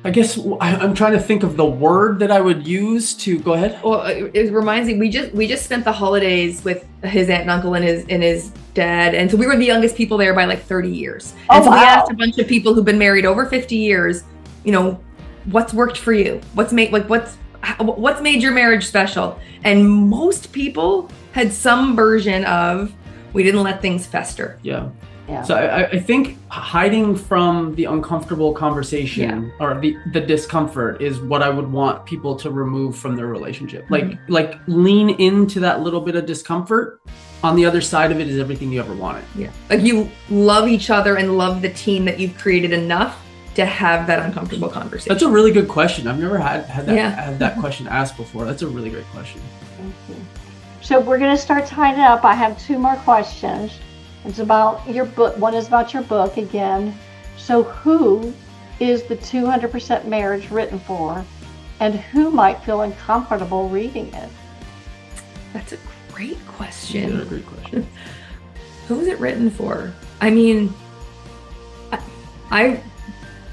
I guess I'm trying to think of the word that I would use to go ahead. Well, it reminds me, we just spent the holidays with his aunt and uncle and his dad, and so we were the youngest people there by like 30 years. And so we asked a bunch of people who've been married over 50 years, you know, what's worked for you? What's made your marriage special? And most people had some version of, we didn't let things fester. Yeah. So I think hiding from the uncomfortable conversation or the discomfort is what I would want people to remove from their relationship. Like lean into that little bit of discomfort. On the other side of it is everything you ever wanted. Yeah. Like you love each other and love the team that you've created enough to have that uncomfortable conversation. That's a really good question. I've never had that question asked before. That's a really great question. Thank you. So we're going to start tying it up. I have 2 more questions. It's about your book. One is about your book again. So who is the 200% marriage written for, and who might feel uncomfortable reading it? That's a great question. Yeah, great question. Who is it written for? I mean,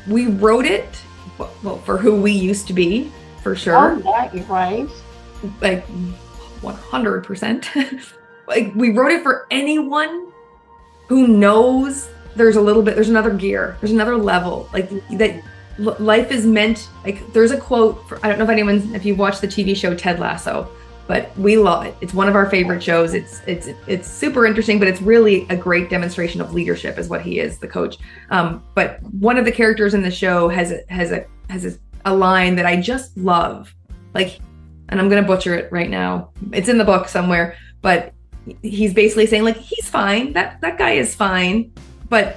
we wrote it, well, for who we used to be, for sure. Oh, yeah, you're right. Like 100%. Like we wrote it for anyone who knows there's another gear, there's another level, like that life is meant, like there's a quote, I don't know if you've watched the TV show Ted Lasso, but we love it. It's one of our favorite shows. It's super interesting, but it's really a great demonstration of leadership is what he is, the coach. But one of the characters in the show has a line that I just love, like, and I'm going to butcher it right now. It's in the book somewhere, but he's basically saying, like, he's fine. That guy is fine, but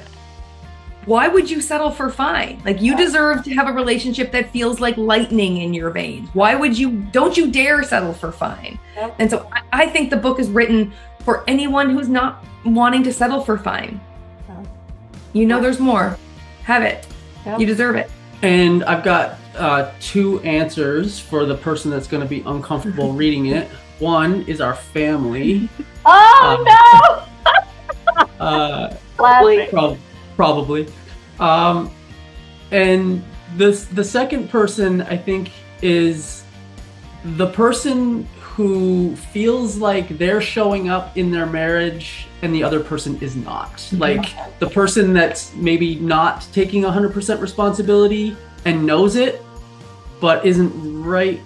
why would you settle for fine? Like, you deserve to have a relationship that feels like lightning in your veins. Don't you dare settle for fine. Yep. And so I think the book is written for anyone who's not wanting to settle for fine. Yep. You know, there's more. Have it. Yep. You deserve it. And I've got 2 answers for the person that's going to be uncomfortable reading it. One is our family. Oh, no! Probably. And the second person, I think, is the person who feels like they're showing up in their marriage and the other person is not. Like the person that's maybe not taking 100% responsibility and knows it, but isn't really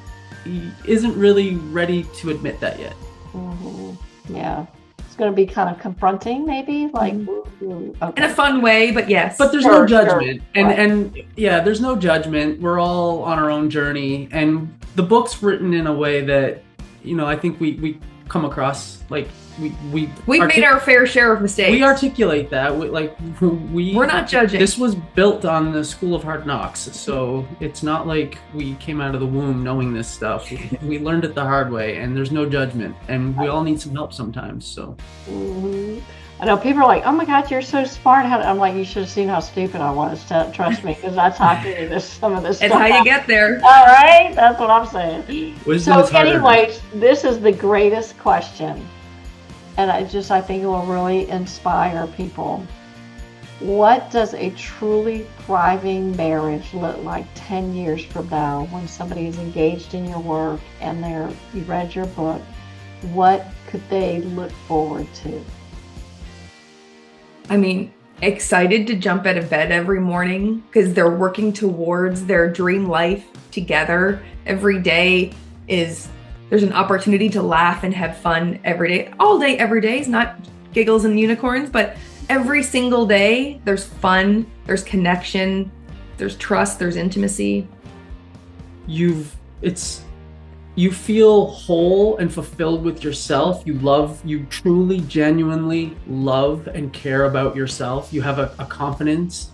ready to admit that yet. Mm-hmm. Yeah. It's going to be kind of confronting, maybe, like okay. In a fun way, but yes. But there's no judgment, and there's no judgment. We're all on our own journey, and the book's written in a way that, you know, I think we come across like we've made our fair share of mistakes. We articulate that. We're not judging. This was built on the School of Hard Knocks, so it's not like we came out of the womb knowing this stuff. We learned it the hard way, and there's no judgment, and we all need some help sometimes. So. Mm-hmm. I know people are like, "Oh my God, you're so smart." I'm like, "You should have seen how stupid I was. Trust me, because that's how I figured some of this stuff. It's how you get there. All right, that's what I'm saying. Wisdom so, anyways, this is the greatest question, and I think it will really inspire people. What does a truly thriving marriage look like 10 years from now, when somebody is engaged in your work and you read your book? What could they look forward to? I mean, excited to jump out of bed every morning because they're working towards their dream life together. Every day there's an opportunity to laugh and have fun every day. All day, every day is not giggles and unicorns, but every single day there's fun, there's connection, there's trust, there's intimacy. You feel whole and fulfilled with yourself. You truly, genuinely love and care about yourself. You have a confidence.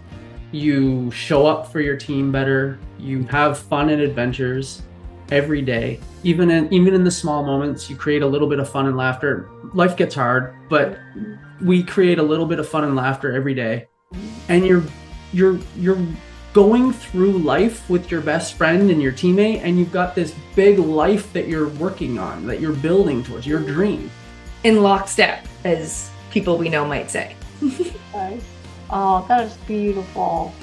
You show up for your team better. You have fun and adventures every day. Even in the small moments, you create a little bit of fun and laughter. Life gets hard, but we create a little bit of fun and laughter every day. And you're going through life with your best friend and your teammate, and you've got this big life that you're working on, that you're building towards, your dream. In lockstep, as people we know might say. Nice. Oh, that is beautiful.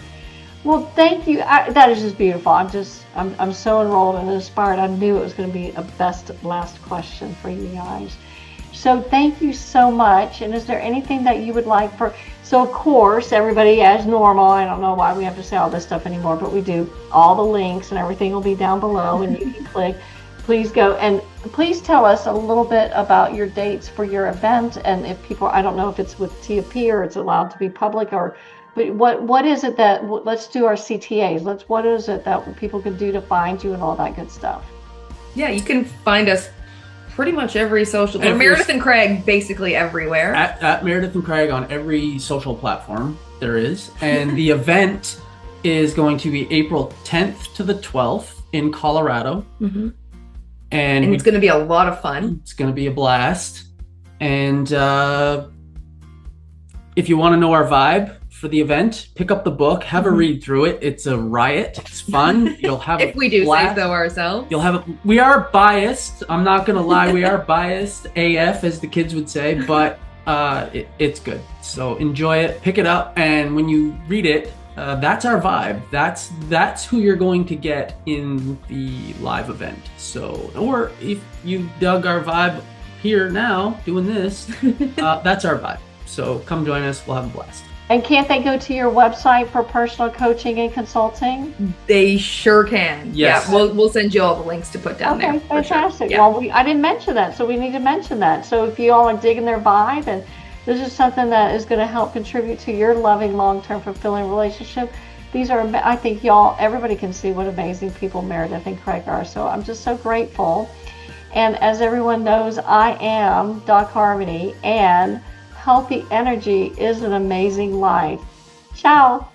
Well, thank you. That is just beautiful. I'm so enrolled and inspired. I knew it was going to be a best last question for you guys. So thank you so much. And is there anything that you would like for? So of course, everybody, as normal, I don't know why we have to say all this stuff anymore, but we do. All the links and everything will be down below, and you can click. Please go and please tell us a little bit about your dates for your event, and if people, I don't know if it's with TFP or it's allowed to be public, or but what is it that, let's do our CTAs. What is it that people can do to find you and all that good stuff? Yeah, you can find us pretty much every social. Meredith and Craig, basically everywhere. At Meredith and Craig on every social platform there is. And the event is going to be April 10th to the 12th in Colorado. Mm-hmm. And it's going to be a lot of fun. It's going to be a blast. And if you want to know our vibe for the event, pick up the book, have a read through it. It's a riot. It's fun. You'll have if we do say so ourselves. We are biased. I'm not gonna lie. We are biased AF, as the kids would say, but it's good. So enjoy it, pick it up, and when you read it, that's our vibe. That's who you're going to get in the live event. So, or if you dug our vibe here now doing this, that's our vibe. So come join us. We'll have a blast. And can't they go to your website for personal coaching and consulting? They sure can. Yes. Yeah, we'll send you all the links to put down there. Okay, fantastic. Sure. Yeah. Well, I didn't mention that, so we need to mention that. So if you all are digging their vibe, and this is something that is going to help contribute to your loving, long-term, fulfilling relationship, these are, I think everybody can see what amazing people Meredith and Craig are. So I'm just so grateful. And as everyone knows, I am Doc Harmony, and healthy energy is an amazing life. Ciao.